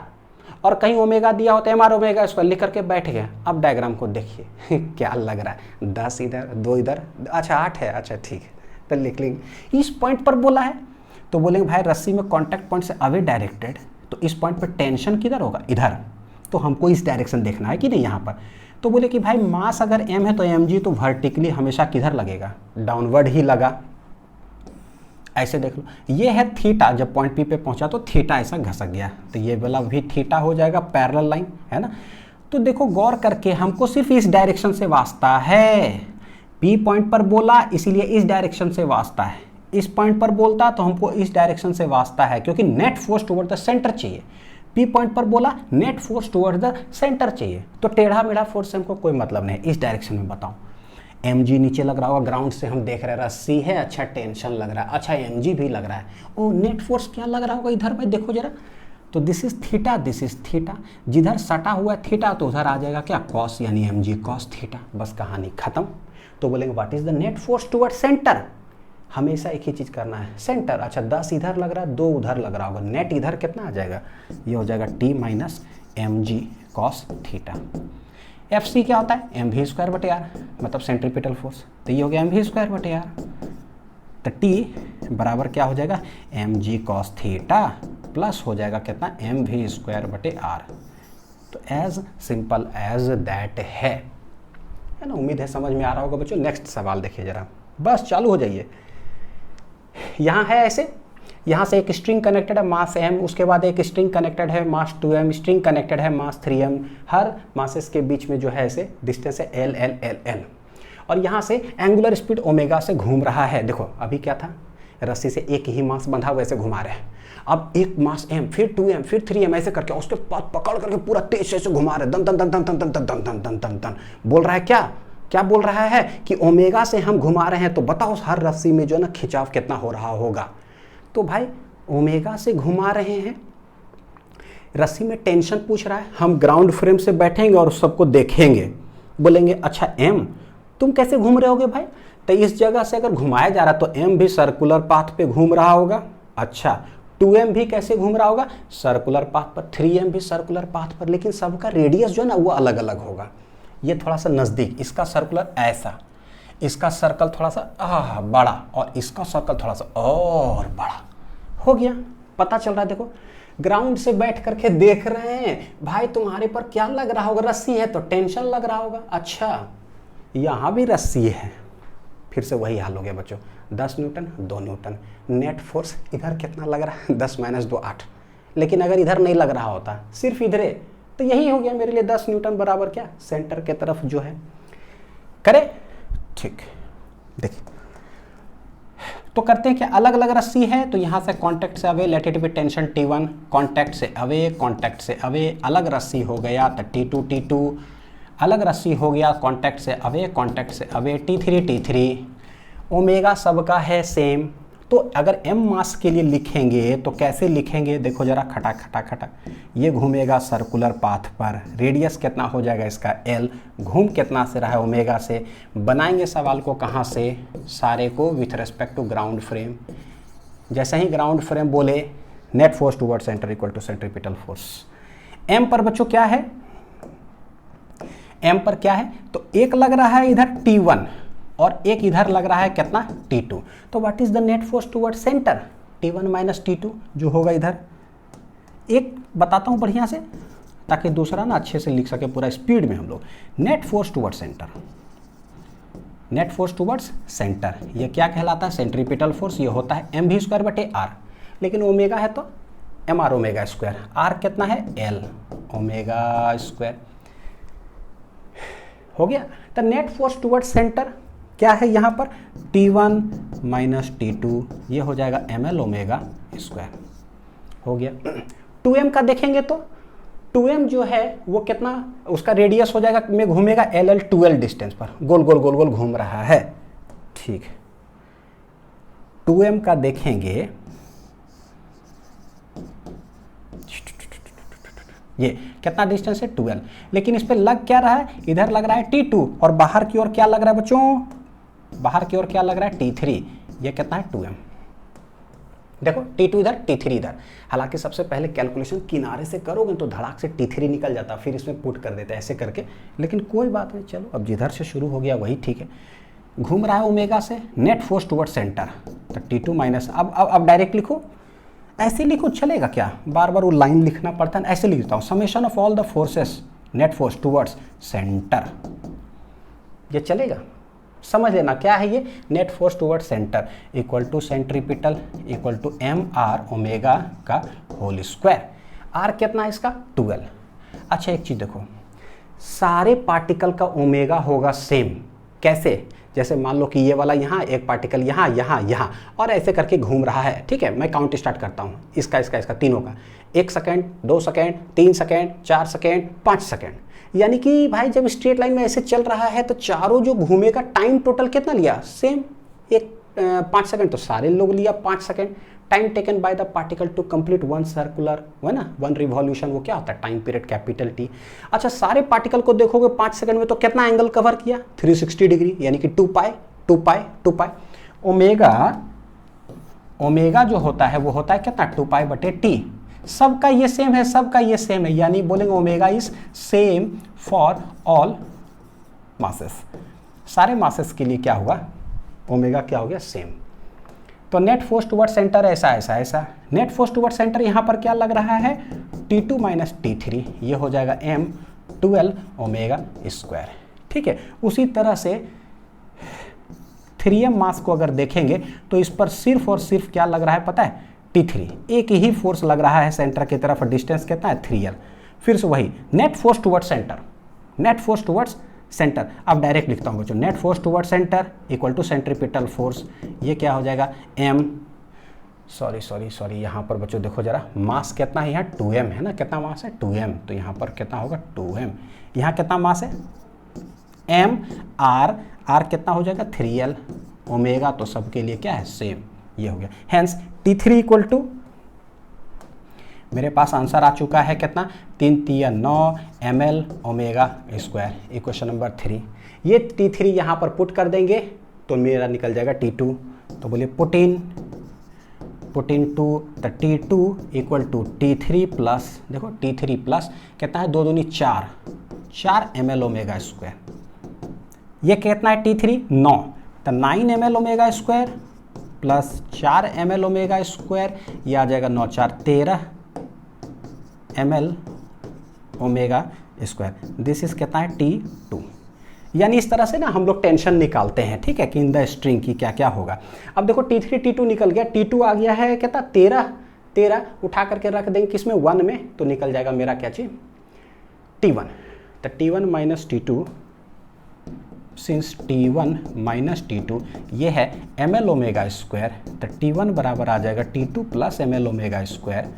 और कहीं ओमेगा दिया होता है mr ओमेगा² लिख करके बैठ गया। अब डायग्राम को देखिए क्या लग रहा है, 10 इधर 2 इधर, अच्छा 8 है, अच्छा ठीक है, तो लिख लेंगे। इस पॉइंट पर बोला है तो बोलेंगे भाई रस्सी में कॉन्टैक्ट पॉइंट से अवे डायरेक्टेड, तो इस पॉइंट पर टेंशन किधर होगा, इधर, तो हमको इस डायरेक्शन देखना है कि नहीं यहाँ पर। तो बोले कि भाई मास अगर m है तो mg तो वर्टिकली हमेशा किधर लगेगा, डाउनवर्ड ही लगा, ऐसे देख लो। ये है थीटा, जब पॉइंट p पे पहुंचा तो थीटा ऐसा घसक गया, तो ये वाला भी थीटा हो जाएगा, पैरेलल लाइन है ना। तो देखो गौर करके, हमको सिर्फ इस डायरेक्शन से वास्ता है, p पॉइंट पर बोला इसीलिए इस डायरेक्शन से वास्ता है, इस पॉइंट पर बोलता तो हमको इस डायरेक्शन से वास्ता है, क्योंकि net force toward the centre चाहिए। पी पॉइंट पर बोला net force toward the centre चाहिए, तो टेढ़ा मेढ़ा फोर्स से हमको कोई मतलब नहीं, इस डायरेक्शन में बताओ। mg नीचे लग रहा होगा, ग्राउंड से हम देख रहे हैं रस्सी है, अच्छा टेंशन लग रहा है, अच्छा mg भी लग रहा है, ओ नेट फोर्स क्या लग रहा होगा इधर भाई, देखो जरा, तो this is theta, this is theta, जिधर सटा हुआ है थीटा तो उधर आ जाएगा क्या, कॉस, यानी mg कॉस थीटा, बस कहानी खत्म। तो बोलेंगे what is the net force toward centre, हमेशा एक ही चीज करना है, सेंटर। अच्छा 10 इधर लग रहा है, 2 उधर लग रहा होगा, नेट इधर कितना आ जाएगा, ये हो जाएगा t - mg cos theta. FC क्या होता है, mv²/r, मतलब सेंट्रीपिटल फोर्स, तो ये हो गया mv²/r, तो t बराबर क्या हो जाएगा, mg cos थीटा प्लस हो जाएगा कितना, mv²/r। तो एज सिंपल एज दैट है ना। उम्मीद है समझ में आ रहा होगा बच्चों। नेक्स्ट सवाल देखिए जरा, बस चालू हो जाइए। यहाँ है ऐसे, यहाँ से एक स्ट्रिंग कनेक्टेड है मास m, उसके बाद एक स्ट्रिंग कनेक्टेड है मास 2m, स्ट्रिंग कनेक्टेड है मास 3m, हर मासेस के बीच में जो है ऐसे डिस्टेंस है l l l l, और यहाँ से एंगुलर स्पीड ओमेगा से घूम रहा है। देखो अभी क्या था, रस्सी से एक ही मास बंधा हुआ ऐसे घुमा रहे हैं, अब एक मास m, फिर 2m, फिर 3m, ऐसे करके उसके बाद पकड़ करके पूरा तेज से घुमा रहे, दन दन दन दन दन दन दन दन दन दन दन, बोल रहा है क्या बोल रहा है कि ओमेगा से हम घुमा रहे हैं, तो बताओ हर रस्सी में जो है ना खिंचाव कितना हो रहा होगा। तो भाई ओमेगा से घुमा रहे हैं, रस्सी में टेंशन पूछ रहा है, हम ग्राउंड फ्रेम से बैठेंगे और सबको देखेंगे, बोलेंगे अच्छा m तुम कैसे घूम रहे होगे भाई, तो इस जगह से अगर घुमाया जा रहा तो m भी सर्कुलर पाथ पे घूम रहा होगा, अच्छा 2m भी कैसे घूम रहा होगा, सर्कुलर पाथ पर, 3m भी सर्कुलर पाथ पर, लेकिन सबका रेडियस जो है ना वो अलग अलग होगा। ये थोड़ा सा नज़दीक, इसका सर्कुलर ऐसा, इसका सर्कल थोड़ा सा बड़ा, और इसका सर्कल थोड़ा सा और बड़ा, हो गया, पता चल रहा है। देखो ग्राउंड से बैठ करके देख रहे हैं भाई, तुम्हारे पर क्या लग रहा होगा, रस्सी है तो टेंशन लग रहा होगा, अच्छा यहाँ भी रस्सी है, फिर से वही हाल हो गया बच्चों, 10 न्यूटन 2 न्यूटन, नेट फोर्स इधर कितना लग रहा है, 10 - 2 8, लेकिन अगर इधर नहीं लग रहा होता, सिर्फ इधरे तो यही हो गया मेरे लिए 10 न्यूटन बराबर क्या, सेंटर के तरफ जो है। करें, ठीक, देखिए तो करते हैं कि अलग अलग रस्सी है, तो यहाँ से कांटेक्ट से away late it B tension T1, contact से अवे अलग रस्सी हो गया तो T2 अलग रस्सी हो गया, कांटेक्ट से अवे T3 ओमेगा सबका है सेम। तो अगर m मास के लिए लिखेंगे तो कैसे लिखेंगे, देखो जरा खटा, ये घूमेगा सर्कुलर पाथ पर, रेडियस कितना हो जाएगा इसका L, घूम कितना से रहा है ओमेगा से। बनाएंगे सवाल को कहाँ से, सारे को with respect to ground frame. जैसे ही ग्राउंड फ्रेम बोले net force toward centre equal to centripetal force. m पर बच्चों क्या है, m पर क्या है, तो एक लग रहा है इधर T1 और एक इधर लग रहा है कितना T2। तो what is the net force toward centre, T1 minus T2 जो होगा इधर। एक बताता हूं बढ़िया से ताकि दूसरा ना अच्छे से लिख सके पूरा स्पीड में हम लोग। नेट फोर्स टुवर्ड सेंटर, ये क्या कहलाता है, सेंट्रीपिटल फोर्स। ये होता है mv² बटे r, लेकिन ओमेगा है तो mr ओमेगा स्क्वायर, r कितना है l ओमेगा स्क्वायर। हो गया। तो नेट फोर्स टुवर्ड सेंटर क्या है यहाँ पर, T1 माइनस T2, ये हो जाएगा ml ओमेगा स्क्वायर। हो गया। 2m का देखेंगे तो 2m जो है वो कितना, उसका रेडियस हो जाएगा में घूमेगा LL 12 डिस्टेंस पर, गोल गोल घूम रहा है। ठीक, 2m का देखेंगे, ये कितना डिस्टेंस है 12, लेकिन इस पे लग क्या रहा है, इधर लग रहा है T2 और बाहर की ओर क्या लग रहा है बच्चों, बाहर की ओर क्या लग रहा है T3। ये कितना है 2m। देखो T2 इधर T3 इधर। हालांकि सबसे पहले कैलकुलेशन किनारे से करोगे तो धड़ाक से T3 निकल जाता, फिर इसमें पुट कर देते ऐसे करके, लेकिन कोई बात नहीं, चलो अब जिधर से शुरू हो गया वही ठीक है। घूम रहा है ओमेगा से, नेट फोर्स टुवर्ड सेंटर, तो T2 माइनस, अब डायरेक्ट लिखो, ऐसे लिखो चलेगा क्या, बार बार वो लाइन लिखना पड़ता है, ऐसे लिखता हूँ, summation of all the forces net force towards centre, ये चलेगा। समझ लेना क्या है ये, net force toward centre equal to centripetal equal to mr omega का होल स्क्वायर। r कितना है इसका 12। अच्छा एक चीज देखो, सारे पार्टिकल का ओमेगा होगा सेम। कैसे, जैसे मान लो कि ये वाला यहाँ, एक पार्टिकल यहाँ यहाँ यहाँ और ऐसे करके घूम रहा है। ठीक है, मैं काउंट स्टार्ट करता हूँ, इसका तीनों का, 1 second 2 second 3 second 4 second 5 second. यानी कि भाई जब स्ट्रेट लाइन में ऐसे चल रहा है तो चारों जो घूमेगा टाइम टोटल कितना लिया, सेम, 5 सेकेंड तो सारे लोग लिया 5 second. Time taken by the particle to complete one circular, है ना, 1 रिवॉल्यूशन, वो क्या होता है टाइम पीरियड कैपिटल T। अच्छा सारे पार्टिकल को देखोगे 5 सेकंड में तो कितना एंगल कवर किया, 360 डिग्री, यानी कि 2 पाई। ओमेगा जो होता है वो होता है कितना 2 पाई बटे T। सबका ये सेम है, यानी बोलेंगे omega is same for all masses. सारे मासेस के लिए क्या हुआ, ओमेगा क्या हो गया, सेम। तो नेट फोर्स टुवर्ड सेंटर ऐसा नेट फोर्स टुवर्ड सेंटर यहाँ पर क्या लग रहा है T2 माइनस T3, ये हो जाएगा m12 ओमेगा स्क्वायर। ठीक है, उसी तरह से 3m मास को अगर देखेंगे तो इस पर सिर्फ और सिर्फ क्या लग रहा है पता है, T3, एक ही फोर्स लग रहा है सेंटर की तरफ, डिस्टेंस कितना है 3l। फिर से वही नेट फोर्स टुवर्ड सेंटर, अब डायरेक्ट लिखता हूँ बच्चों, net force toward centre equal to centripetal force, ये क्या हो जाएगा m, सॉरी यहाँ पर बच्चों देखो जरा, मास कितना है यहाँ 2m है ना, कितना मास है 2m, तो यहाँ पर कितना होगा 2m, यहाँ कितना मास है m, r कितना हो जाएगा 3l, ओमेगा तो सबके लिए क्या है सेम, ये हो गया। हेंस T3 इक्वल टू, मेरे पास आंसर आ चुका है कितना, 3 3 9 ml omega square, equation number 3। ये T3 यहाँ पर पुट कर देंगे तो मेरा निकल जाएगा T2। तो बोलिए पुट इन 2, तो T2 equal to T3 plus, देखो T3 प्लस कितना है 2 दूनी 4 ml ओमेगा स्क्वायर। ये कितना है T3 9, तो 9 ml omega square plus 4 ml omega square, ये आ जाएगा 9 4 13 ml omega square. This is कितना है T2। यानी इस तरह से ना हम लोग टेंशन निकालते हैं, ठीक है, कि इन द स्ट्रिंग की क्या क्या होगा। अब देखो T3 T2 निकल गया, T2 आ गया है कितना 13 उठा करके रख देंगे किसमें 1 में, तो निकल जाएगा मेरा क्या चीज T1, तो T1 minus T2, since T1 minus T2 ये है ml ओमेगा स्क्वायर, तो T1 बराबर आ जाएगा T2 plus ml omega square,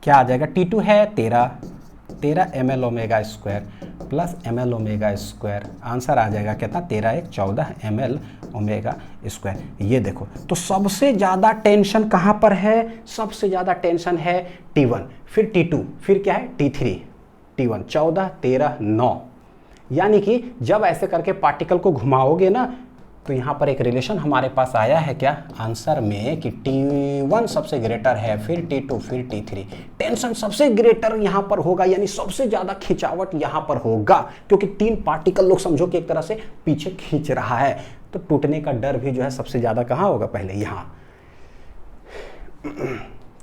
क्या आ जाएगा, T2 है 13 ml omega square plus ml omega square, answer आ जाएगा कितना, 13 1 14 ml ओमेगा स्क्वायर। ये देखो, तो सबसे ज़्यादा टेंशन कहाँ पर है, सबसे ज़्यादा टेंशन है T1, फिर T2, फिर क्या है T3, T1 14 13 9, यानी कि जब ऐसे करके पार्टिकल को घुमाओगे ना तो यहाँ पर एक रिलेशन हमारे पास आया है क्या आंसर में कि T1 सबसे ग्रेटर है, फिर T2, फिर T3, टेंशन सबसे ग्रेटर यहाँ पर होगा, यानी सबसे ज़्यादा खिंचावट यहाँ पर होगा, क्योंकि 3 पार्टिकल लोग समझो कि एक तरह से पीछे खींच रहा है, तो टूटने का डर भी जो है सबसे ज़्यादा कहाँ होगा, पहले यहाँ।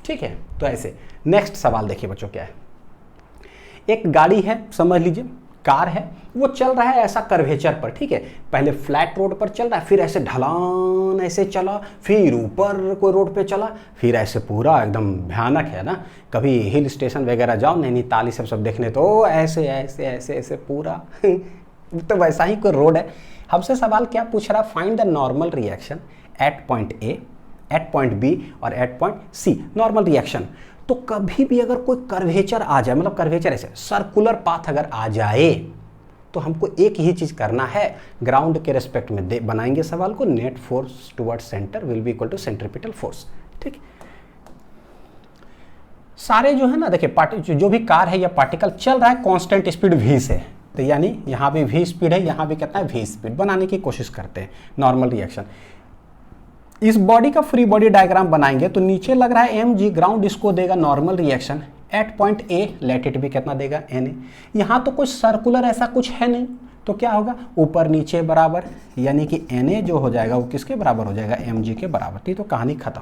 ठीक है, तो ऐसे नेक्स्ट सवाल देखिए बच्चों क्या है। एक गाड़ी है, समझ लीजिए कार है, वो चल रहा है ऐसा कर्वेचर पर, ठीक है, पहले फ्लैट रोड पर चल रहा है, फिर ऐसे ढलान ऐसे चला, फिर ऊपर कोई रोड पे चला, फिर ऐसे पूरा एकदम भयानक है ना, कभी हिल स्टेशन वगैरह जाओ नैनीताल सब देखने, तो ऐसे ऐसे ऐसे ऐसे पूरा तो वैसा ही कोई रोड है। हमसे सवाल क्या पूछ रहा, find the normal reaction at point A, at point B और at point C, normal reaction. तो कभी भी अगर कोई कर्वेचर आ जाए, मतलब कर्वेचर ऐसे सर्कुलर पाथ अगर आ जाए, तो हमको एक ही चीज करना है, ग्राउंड के रेस्पेक्ट में बनाएंगे सवाल को, net force toward centre will be equal to centripetal force. ठीक, सारे जो है ना देखिए जो भी कार है या पार्टिकल चल रहा है कांस्टेंट स्पीड v से, तो यानी यहाँ भी v स्पीड है, यहाँ भी कितना है v स्पीड, बनाने की कोशिश करते हैं नॉर्मल रिएक्शन। इस बॉडी का फ्री बॉडी डायग्राम बनाएंगे तो नीचे लग रहा है mg, ग्राउंड इसको देगा normal reaction at point A, let it भी कितना देगा Na। यहाँ तो कुछ सर्कुलर ऐसा कुछ है नहीं, तो क्या होगा ऊपर नीचे बराबर, यानी कि Na जो हो जाएगा वो किसके बराबर हो जाएगा, mg के बराबर। तो कहानी खत्म।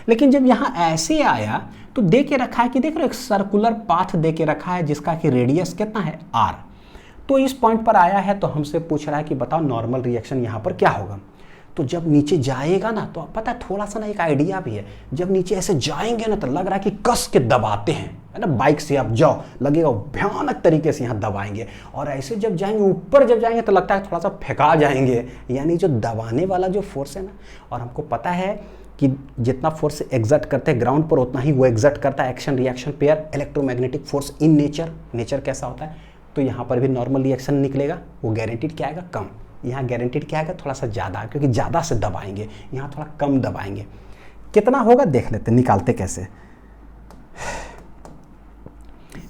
लेकिन जब यहाँ ऐसे आया तो दे के रखा है कि देख रहे हो एक सर्कुलर पाथ दे के रखा है जिसका कि रेडियस कितना है r, तो इस पॉइंट पर आया है तो हमसे पूछ रहा है कि बताओ नॉर्मल रिएक्शन यहाँ पर क्या होगा। तो जब नीचे जाएगा ना, तो पता है थोड़ा सा ना एक आइडिया भी है, जब नीचे ऐसे जाएंगे ना तो लग रहा है कि कस के दबाते हैं, है ना, बाइक से आप जाओ लगेगा भयानक तरीके से यहाँ दबाएंगे, और ऐसे जब जाएंगे ऊपर जब जाएंगे तो लगता है थोड़ा सा फेंका जाएंगे, यानी जो दबाने वाला जो फोर्स है ना, और हमको पता है कि जितना फोर्स एग्जर्ट करते हैं ग्राउंड पर उतना ही वो एग्जर्ट करता है action reaction pair, electromagnetic force in nature कैसा होता है, तो यहाँ पर भी नॉर्मल रिएक्शन निकलेगा, वो गारंटीड क्या आएगा, कम। यहाँ गारंटीड क्या आएगा, थोड़ा सा ज़्यादा, क्योंकि ज़्यादा से दबाएंगे, यहाँ थोड़ा कम दबाएंगे। कितना होगा देख लेते, निकालते कैसे।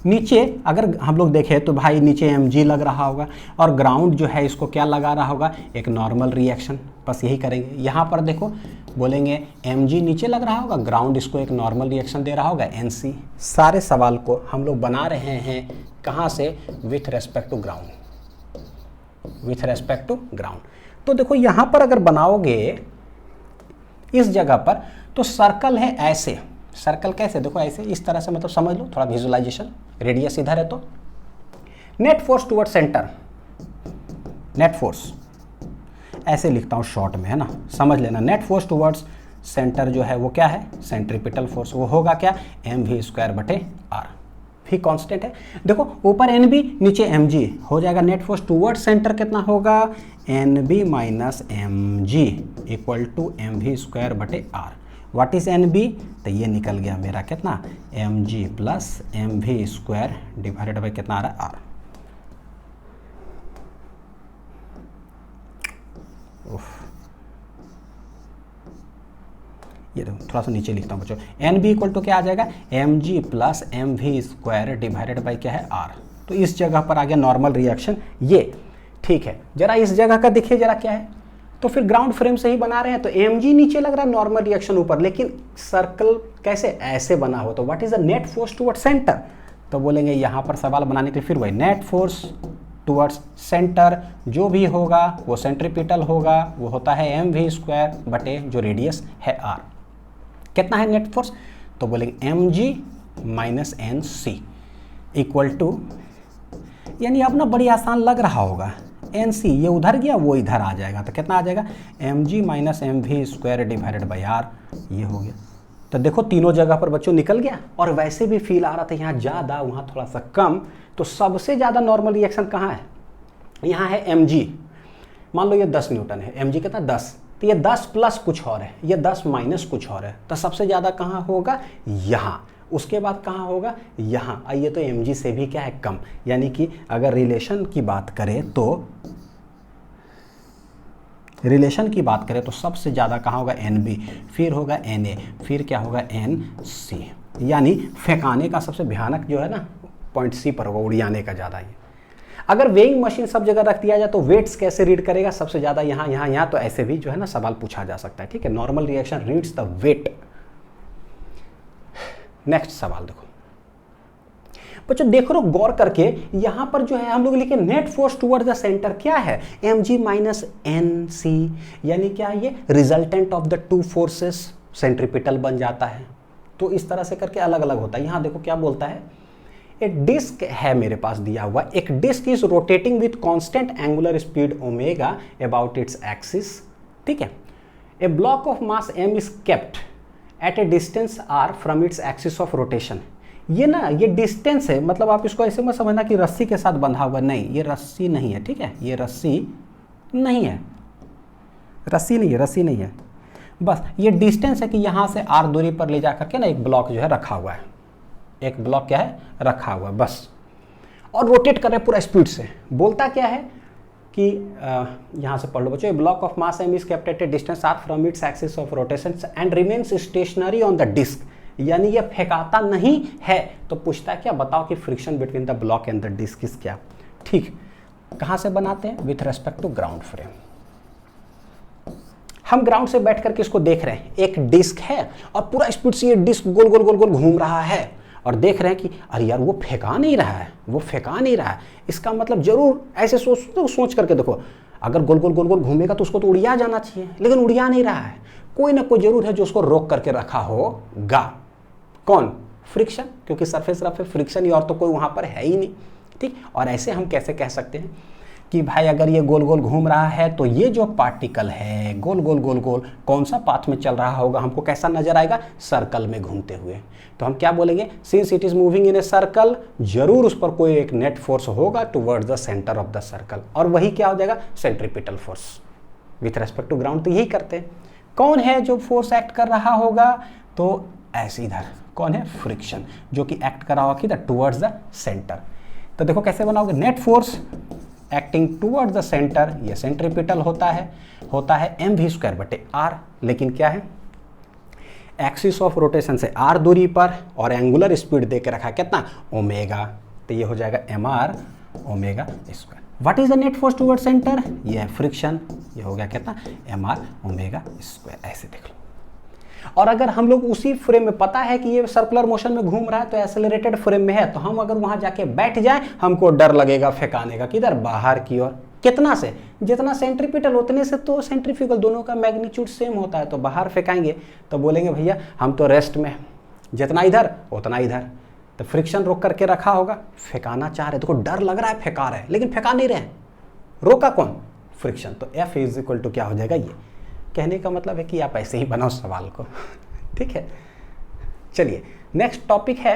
नीचे अगर हम लोग देखें तो भाई नीचे mg लग रहा होगा, और ग्राउंड जो है इसको क्या लगा रहा होगा, एक नॉर्मल रिएक्शन, बस यही करेंगे। यहाँ पर देखो बोलेंगे mg नीचे लग रहा होगा, ग्राउंड इसको एक नॉर्मल रिएक्शन दे रहा होगा nc। सारे सवाल को हम लोग बना रहे हैं कहाँ से, with respect to ground, with respect to ground. तो देखो यहाँ पर अगर बनाओगे इस जगह पर, तो सर्कल है ऐसे, सर्कल कैसे देखो ऐसे, इस तरह से, मतलब समझ लो थोड़ा विजुअलाइजेशन, रेडियस इधर है तो net force toward centre, net force ऐसे लिखता हूँ शॉर्ट में, है ना, समझ लेना। नेट फोर्स टुवर्ड्स सेंटर जो है वो क्या है, सेंट्रीपिटल फोर्स, वो होगा क्या, mv²/r, भी कांस्टेंट है। देखो ऊपर एन बी नीचे एम जी हो जाएगा, नेट फोर्स टुवर्ड सेंटर कितना होगा, N B minus m g equal to mv²/r। What is N B, तो ये निकल गया मेरा कितना, m g plus mv² divided by कितना आ रहा है, r। ये देखो थोड़ा सा नीचे लिखता हूँ बच्चों, एन बी इक्वल टू क्या आ जाएगा, m g plus mv² divided by क्या है, r। तो इस जगह पर आ गया नॉर्मल रिएक्शन ये, ठीक है। जरा इस जगह का देखिए जरा क्या है, तो फिर ग्राउंड फ्रेम से ही बना रहे हैं, तो mg नीचे लग रहा है, नॉर्मल रिएक्शन ऊपर, लेकिन सर्कल कैसे ऐसे बना हो, तो what is the net force toward centre, तो बोलेंगे यहाँ पर सवाल बनाने के लिए फिर वही नेट फोर्स टुवर्ड्स सेंटर, जो भी होगा वो सेंट्रीपिटल होगा, वो होता है mv² जो रेडियस है r। कितना है नेट फोर्स, तो बोलेंगे mg minus nc equal to, यानी अब ना बड़ी आसान लग रहा होगा, nc ये उधर गया वो इधर आ जाएगा, तो कितना आ जाएगा, mg minus mv² divided by r, ये हो गया। तो देखो तीनों जगह पर बच्चों निकल गया, और वैसे भी फील आ रहा था यहाँ ज़्यादा वहाँ थोड़ा सा कम। तो सबसे ज़्यादा नॉर्मल रिएक्शन कहाँ है? यहाँ है mg। मान लो ये 10 न्यूटन है, mg कितना 10, तो ये 10 प्लस कुछ और है, ये 10 माइनस कुछ और है, तो सबसे ज़्यादा कहाँ होगा? यहाँ। उसके बाद कहाँ होगा? यहाँ। आइए तो mg से भी क्या है? कम। यानी कि अगर रिलेशन की बात करें तो सबसे ज़्यादा कहाँ होगा? Nb, फिर होगा Na, फिर क्या होगा? Nc। यानी फेंकाने का सबसे भयानक जो है ना पॉइंट सी पर होगा, उड़ियाने का ज़्यादा ही। अगर वेइंग मशीन सब जगह रख दिया जाए तो वेट्स कैसे रीड करेगा? सबसे ज़्यादा यहाँ यहाँ यहाँ, तो ऐसे भी जो है ना सवाल पूछा जा सकता है। ठीक है, normal reaction reads the weight. Next सवाल देखो बच्चों, देखो गौर करके यहां पर जो है हम लोग लिखे net force toward the centre क्या है? mg minus nc। यानी क्या है? ये resultant of the two forces centripetal बन जाता है। तो इस तरह से करके अलग अलग होता है। यहां देखो क्या बोलता है, एक डिस्क है मेरे पास दिया हुआ, एक disc is rotating with constant angular speed omega about its axis. ठीक है, a block of mass m is kept at a distance r from its axis of rotation. ये ना ये डिस्टेंस है, मतलब आप इसको ऐसे मत समझना कि रस्सी के साथ बंधा हुआ, नहीं, ये रस्सी नहीं है। ठीक है, ये रस्सी नहीं है, रस्सी नहीं है, बस ये डिस्टेंस है कि यहाँ से r दूरी पर ले जा करके ना एक ब्लॉक जो है रखा हुआ है, एक ब्लॉक क्या है? रखा हुआ बस, और रोटेट कर रहे पूरा स्पीड से। बोलता क्या है कि यहाँ से पढ़ लो बच्चों, block of mass m is kept at a distance r from its axis of rotation and remains stationary on the disc. यानी ये फेंकाता नहीं है। तो पूछता है क्या? बताओ कि friction between the block and the disc is क्या? ठीक, कहाँ से बनाते हैं? With respect to ground frame. हम ग्राउंड से बैठ करके इसको देख रहे हैं, एक डिस्क है और पूरा स्पीड से ये डिस्क गोल गोल गोल गोल घूम रहा है, और देख रहे हैं कि अरे यार वो फेंका नहीं रहा है, इसका मतलब जरूर ऐसे सोच करके देखो, अगर गोल गोल गोल गोल घूमेगा तो उसको तो उड़िया जाना चाहिए, लेकिन उड़िया नहीं रहा है। कोई ना कोई जरूर है जो उसको रोक करके रखा होगा। कौन? फ्रिक्शन, क्योंकि सरफेस रफ है, फ्रिक्शन ही, और तो कोई वहां पर है ही नहीं। ठीक, और ऐसे हम कैसे कह सकते हैं कि भाई अगर ये गोल गोल घूम रहा है तो ये जो पार्टिकल है गोल गोल गोल गोल कौन सा पाथ में चल रहा होगा? हमको कैसा नजर आएगा? सर्कल में घूमते हुए। तो हम क्या बोलेंगे? Since it is moving in a circle, जरूर उस पर कोई एक नेट फोर्स होगा towards the centre of the circle, और वही क्या हो जाएगा? Centripetal force with respect to ground. तो यही करते हैं। कौन है जो फोर्स एक्ट कर रहा होगा? तो ऐसे इधर कौन है? फ्रिक्शन, जो कि एक्ट कर रहा होगा किधर? Towards the centre. तो देखो कैसे बनाओगे? Net force acting towards the centre, ये सेंट्रीपिटल होता है mv² बटे r, लेकिन क्या है? एक्सिस ऑफ रोटेशन से r दूरी पर, और एंगुलर स्पीड दे के रखा कितना? ओमेगा। तो ये हो जाएगा mr omega square. What is the net force towards centre? ये है फ्रिक्शन, ये हो गया कितना? mr omega square. ऐसे देख लो। और अगर हम लोग उसी फ्रेम में, पता है कि ये सर्कुलर मोशन में घूम रहा है तो एक्सेलरेटेड फ्रेम में है, तो हम अगर वहां जाके बैठ जाए हमको डर लगेगा फेंकाने का। किधर? बाहर की ओर। कितना से? जितना सेंट्रीपिटल उतने से तो सेंट्रीफ्यूगल, दोनों का मैग्नीट्यूड सेम होता है, तो बाहर फेंकाएंगे। तो बोलेंगे भैया हम तो रेस्ट में, जितना इधर उतना इधर। तो फ्रिक्शन रोक करके रखा होगा, फेंकाना चाह रहे, देखो डर लग रहा है फेंका रहे, लेकिन फेंका नहीं रहे, रोका कौन? फ्रिक्शन। तो F इज इक्वल टू क्या हो जाएगा? ये कहने का मतलब है कि आप ऐसे ही बनाओ सवाल को। ठीक है, चलिए नेक्स्ट टॉपिक है,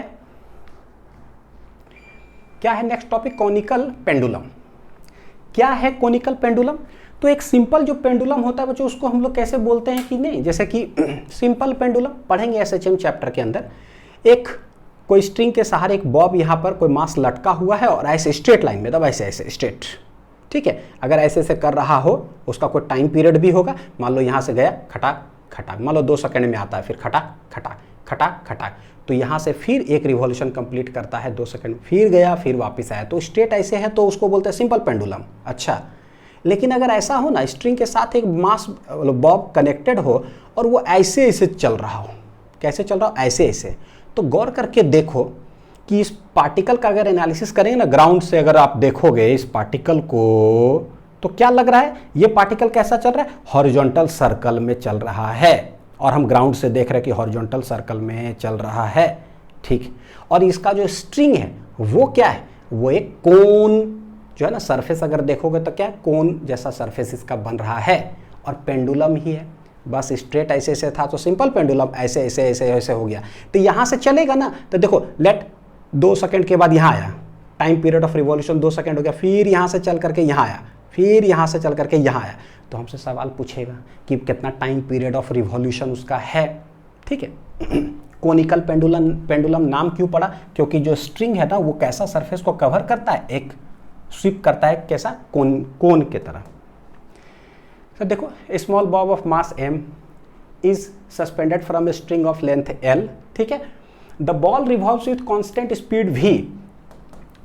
क्या है नेक्स्ट टॉपिक? Conical pendulum. क्या है कॉनिकल पेंडुलम? तो एक सिंपल जो पेंडुलम होता है बच्चों, उसको हम लोग कैसे बोलते हैं कि नहीं, जैसे कि सिंपल पेंडुलम पढ़ेंगे SHM चैप्टर के अंदर। एक कोई स्ट्रिंग के सहारे एक बॉब यहाँ पर कोई मास लटका हुआ है, और ऐसे स्ट्रेट लाइन में, तब ऐसे स्ट्रेट। ठीक है, अगर ऐसे ऐसे कर रहा हो, उसका कोई टाइम पीरियड भी होगा। मान लो यहाँ से गया खटाक खटाक, मान लो 2 सेकंड में आता है, फिर खटाक खटाक खटाक खटाक, तो यहाँ से फिर एक रिवॉल्यूशन कंप्लीट करता है 2 सेकंड, फिर गया फिर वापस आया, तो स्ट्रेट ऐसे है, तो उसको बोलते हैं सिंपल पेंडुलम। अच्छा, लेकिन अगर ऐसा हो ना, स्ट्रिंग के साथ एक मास बॉब कनेक्टेड हो और वो ऐसे ऐसे चल रहा हो, कैसे चल रहा हो? ऐसे ऐसे। तो गौर करके देखो कि इस पार्टिकल का अगर एनालिसिस करेंगे ना, ग्राउंड से अगर आप देखोगे इस पार्टिकल को, तो क्या लग रहा है? ये पार्टिकल कैसा चल रहा है? हॉरिजॉन्टल सर्कल में चल रहा है, और हम ग्राउंड से देख रहे हैं कि हॉरिजॉन्टल सर्कल में चल रहा है। ठीक, और इसका जो स्ट्रिंग है वो क्या है? वो एक कोन जो है ना, सरफेस अगर देखोगे तो क्या कोन जैसा सरफेस इसका बन रहा है, और पेंडुलम ही है। बस स्ट्रेट ऐसे ऐसे था तो सिंपल पेंडुलम ऐसे ऐसे ऐसे ऐसे हो गया, तो यहाँ से चलेगा ना। तो देखो लेट 2 सेकंड के बाद यहाँ आया, time period of revolution 2 second हो गया, फिर यहाँ से चल करके यहाँ आया, फिर यहाँ से चल करके यहाँ आया, तो हमसे सवाल पूछेगा कि कितना टाइम पीरियड ऑफ रिवॉल्यूशन उसका है। ठीक है। कोनिकल पेंडुलम नाम क्यों पड़ा? क्योंकि जो स्ट्रिंग है ना वो कैसा सरफेस को कवर करता है, एक स्वीप करता है, कैसा कोन के तरह। तो देखो small Bob of mass m is suspended from A string of length l। ठीक है। The ball revolves with constant speed v,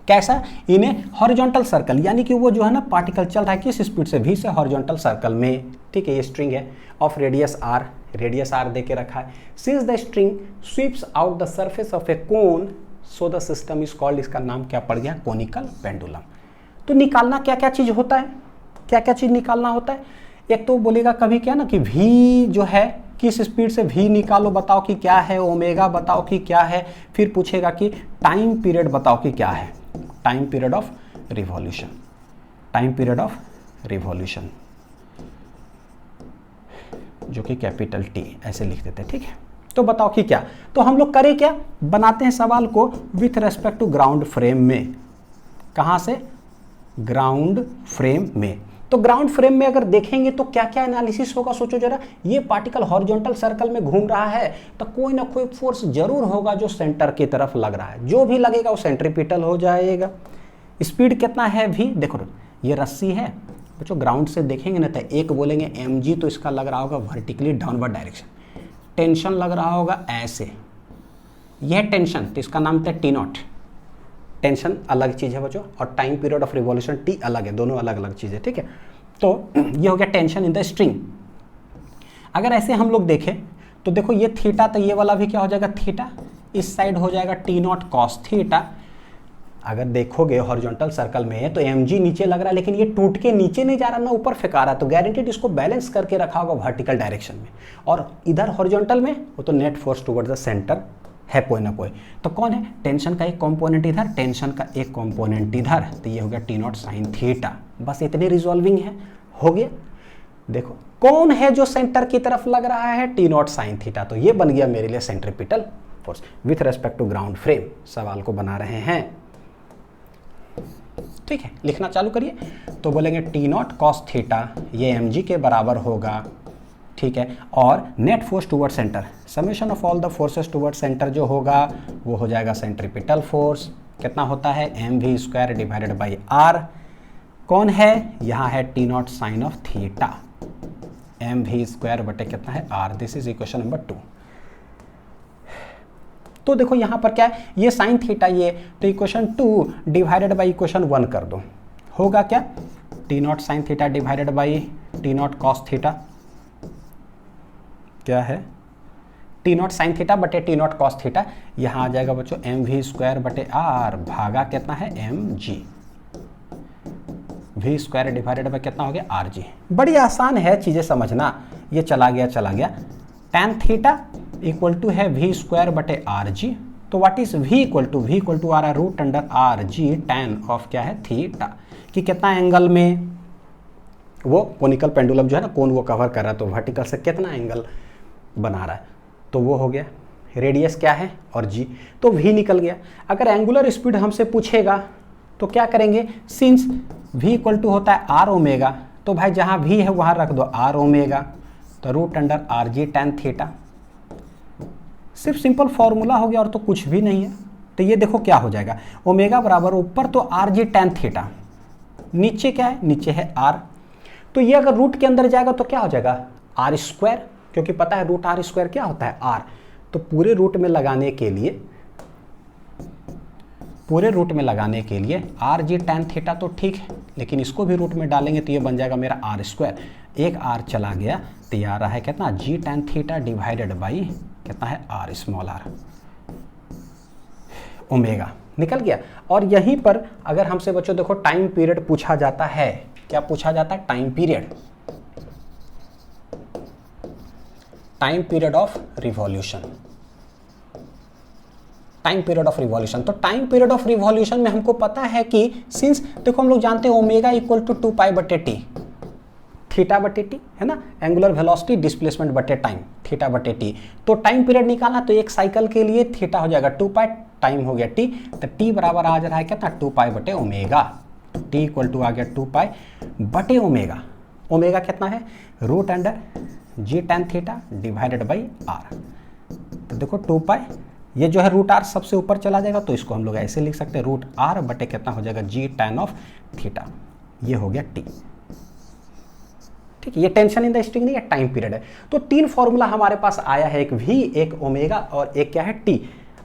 कैसा? इन ए हॉरिजॉन्टल सर्कल, यानी कि वो जो है ना पार्टिकल चल रहा है किस स्पीड से? v से हॉरिजॉन्टल सर्कल में। ठीक है। ये स्ट्रिंग है of radius r, radius r दे के रखा है। Since the string sweeps out the surface of A cone so the system is called, इसका नाम क्या पड़ गया? Conical pendulum. तो निकालना क्या क्या चीज होता है, क्या क्या चीज निकालना होता है? एक तो बोलेगा कभी क्या ना कि v जो है किस स्पीड से v निकालो, बताओ कि क्या है, ओमेगा बताओ कि क्या है, फिर पूछेगा कि टाइम पीरियड बताओ कि क्या है, time period of revolution, time period of revolution जो कि कैपिटल T ऐसे लिख देते हैं। ठीक है। तो बताओ कि क्या, तो हम लोग करें क्या, बनाते हैं सवाल को with respect to ground frame में। कहां से? ग्राउंड फ्रेम में। तो ग्राउंड फ्रेम में अगर देखेंगे तो क्या क्या एनालिसिस होगा, सोचो जरा। ये पार्टिकल हॉरिजॉन्टल सर्कल में घूम रहा है तो कोई ना कोई फोर्स जरूर होगा जो सेंटर की तरफ लग रहा है, जो भी लगेगा वो सेंट्रीपिटल हो जाएगा। स्पीड कितना है v? देखो ये रस्सी है बच्चों, ग्राउंड से देखेंगे ना तो एक बोलेंगे mg, तो इसका लग रहा होगा वर्टिकली डाउनवर्ड डायरेक्शन। टेंशन लग रहा होगा ऐसे, यह टेंशन, तो इसका नाम था टी नॉट। टेंशन अलग चीज है बच्चों, और time period of revolution T अलग है, दोनों अलग अलग चीजें। ठीक है। तो ये हो गया टेंशन इन द स्ट्रिंग। अगर ऐसे हम लोग देखें तो देखो ये थीटा, तो ये वाला भी क्या हो जाएगा? थीटा। इस साइड हो जाएगा टी नॉट कॉस थीटा। अगर देखोगे हॉरिजॉन्टल सर्कल में तो mg नीचे लग रहा है, लेकिन ये टूट के नीचे नहीं जा रहा ना ऊपर फेंका रहा है, तो गारंटीड इसको बैलेंस करके रखा होगा वर्टिकल डायरेक्शन में। और इधर हॉरिजॉन्टल में वो तो net force towards the centre है कोई ना कोई। तो कौन है? टेंशन का एक कंपोनेंट इधर, टेंशन का एक कंपोनेंट इधर, तो ये हो गया टी नॉट साइन थीटा। बस इतने रिजॉल्विंग है, हो गया। देखो कौन है जो सेंटर की तरफ लग रहा है? T naught sine theta. तो ये बन गया मेरे लिए centripetal force with respect to ground frame. सवाल को बना रहे हैं। ठीक है, लिखना चालू करिए। तो बोलेंगे टी नॉट कॉस थीटा, ये mg के बराबर होगा। ठीक है। और net force toward centre, summation of all the forces toward centre जो होगा वो हो जाएगा सेंट्रीपिटल फोर्स। कितना होता है? mv² divided by r। कौन है? यहाँ है T naught sine of theta, mv² बटे कितना है? r। This is equation number 2। तो देखो यहाँ पर क्या है, ये साइन थीटा ये, तो इक्वेशन 2 डिवाइडेड बाई इक्वेशन 1 कर दो, होगा क्या? T naught sine theta divided by T not cos theta. क्या है? टी नॉट साइन थीटा बटे टी नॉट कॉस थीटा। यहाँ आ जाएगा बच्चों mv² बटे r भागा कितना है? mg। v² डिवाइडेड बाई कितना हो गया? rg। बड़ी आसान है चीज़ें समझना, ये चला गया चला गया। tan थीटा इक्वल टू है v² बटे rg। तो what is v equal to आ रहा है root under rg tan of क्या है? थीटा। कि कितना एंगल में वो कोनिकल पेंडुलम जो है ना कोन वो कवर कर रहा है, तो वर्टिकल से कितना एंगल बना रहा है, तो वो हो गया। रेडियस क्या है? और g, तो v निकल गया। अगर एंगुलर स्पीड हमसे पूछेगा तो क्या करेंगे? सिंस v इक्वल टू होता है r ओमेगा, तो भाई जहाँ v है वहाँ रख दो r ओमेगा, तो root under rg tan theta. सिर्फ सिंपल फॉर्मूला हो गया और तो कुछ भी नहीं है। तो ये देखो क्या हो जाएगा, ओमेगा बराबर ऊपर तो rg tan थीटा, नीचे क्या है? नीचे है r। तो ये अगर रूट के अंदर जाएगा तो क्या हो जाएगा? r², क्योंकि पता है रूट r² क्या होता है? r। तो पूरे रूट में लगाने के लिए rg tan थीटा तो ठीक है, लेकिन इसको भी रूट में डालेंगे तो ये बन जाएगा मेरा r²। एक r चला गया तो ये आ रहा है कितना? g tan theta divided by कितना है? r स्मॉल r ओमेगा निकल गया। और यहीं पर अगर हमसे बच्चों देखो टाइम पीरियड पूछा जाता है, क्या पूछा जाता है? Time period, time period of revolution, time period of revolution. तो टाइम पीरियड ऑफ रिवॉल्यूशन में हमको पता है कि सिंस देखो हम लोग जानते हैं ओमेगा इक्वल टू 2 पाई बटे टी, थीटा बटे टी, है ना, एंगुलर वेलोसिटी डिस्प्लेसमेंट बटे टाइम, थीटा बटे टी। तो टाइम पीरियड निकालना, तो एक साइकिल के लिए थीटा हो जाएगा 2 पाई, टाइम हो गया टी, तो टी बराबर आ जा रहा है कितना 2 पाई बटे ओमेगा, टी इक्वल टू आ गया 2 पाई बटे ओमेगा। ओमेगा कितना है, root under g tan theta divided by r. तो देखो 2 पाई, ये जो है रूट आर सबसे ऊपर चला जाएगा, तो इसको हम लोग ऐसे लिख सकते हैं रूट आर बटे कितना हो जाएगा जी टेन ऑफ थीटा, ये हो गया टी। ठीक है, ये टेंशन इन द स्ट्रिंग नहीं है, टाइम पीरियड है। तो 3 फॉर्मूला हमारे पास आया है, एक वी, एक ओमेगा और एक क्या है टी।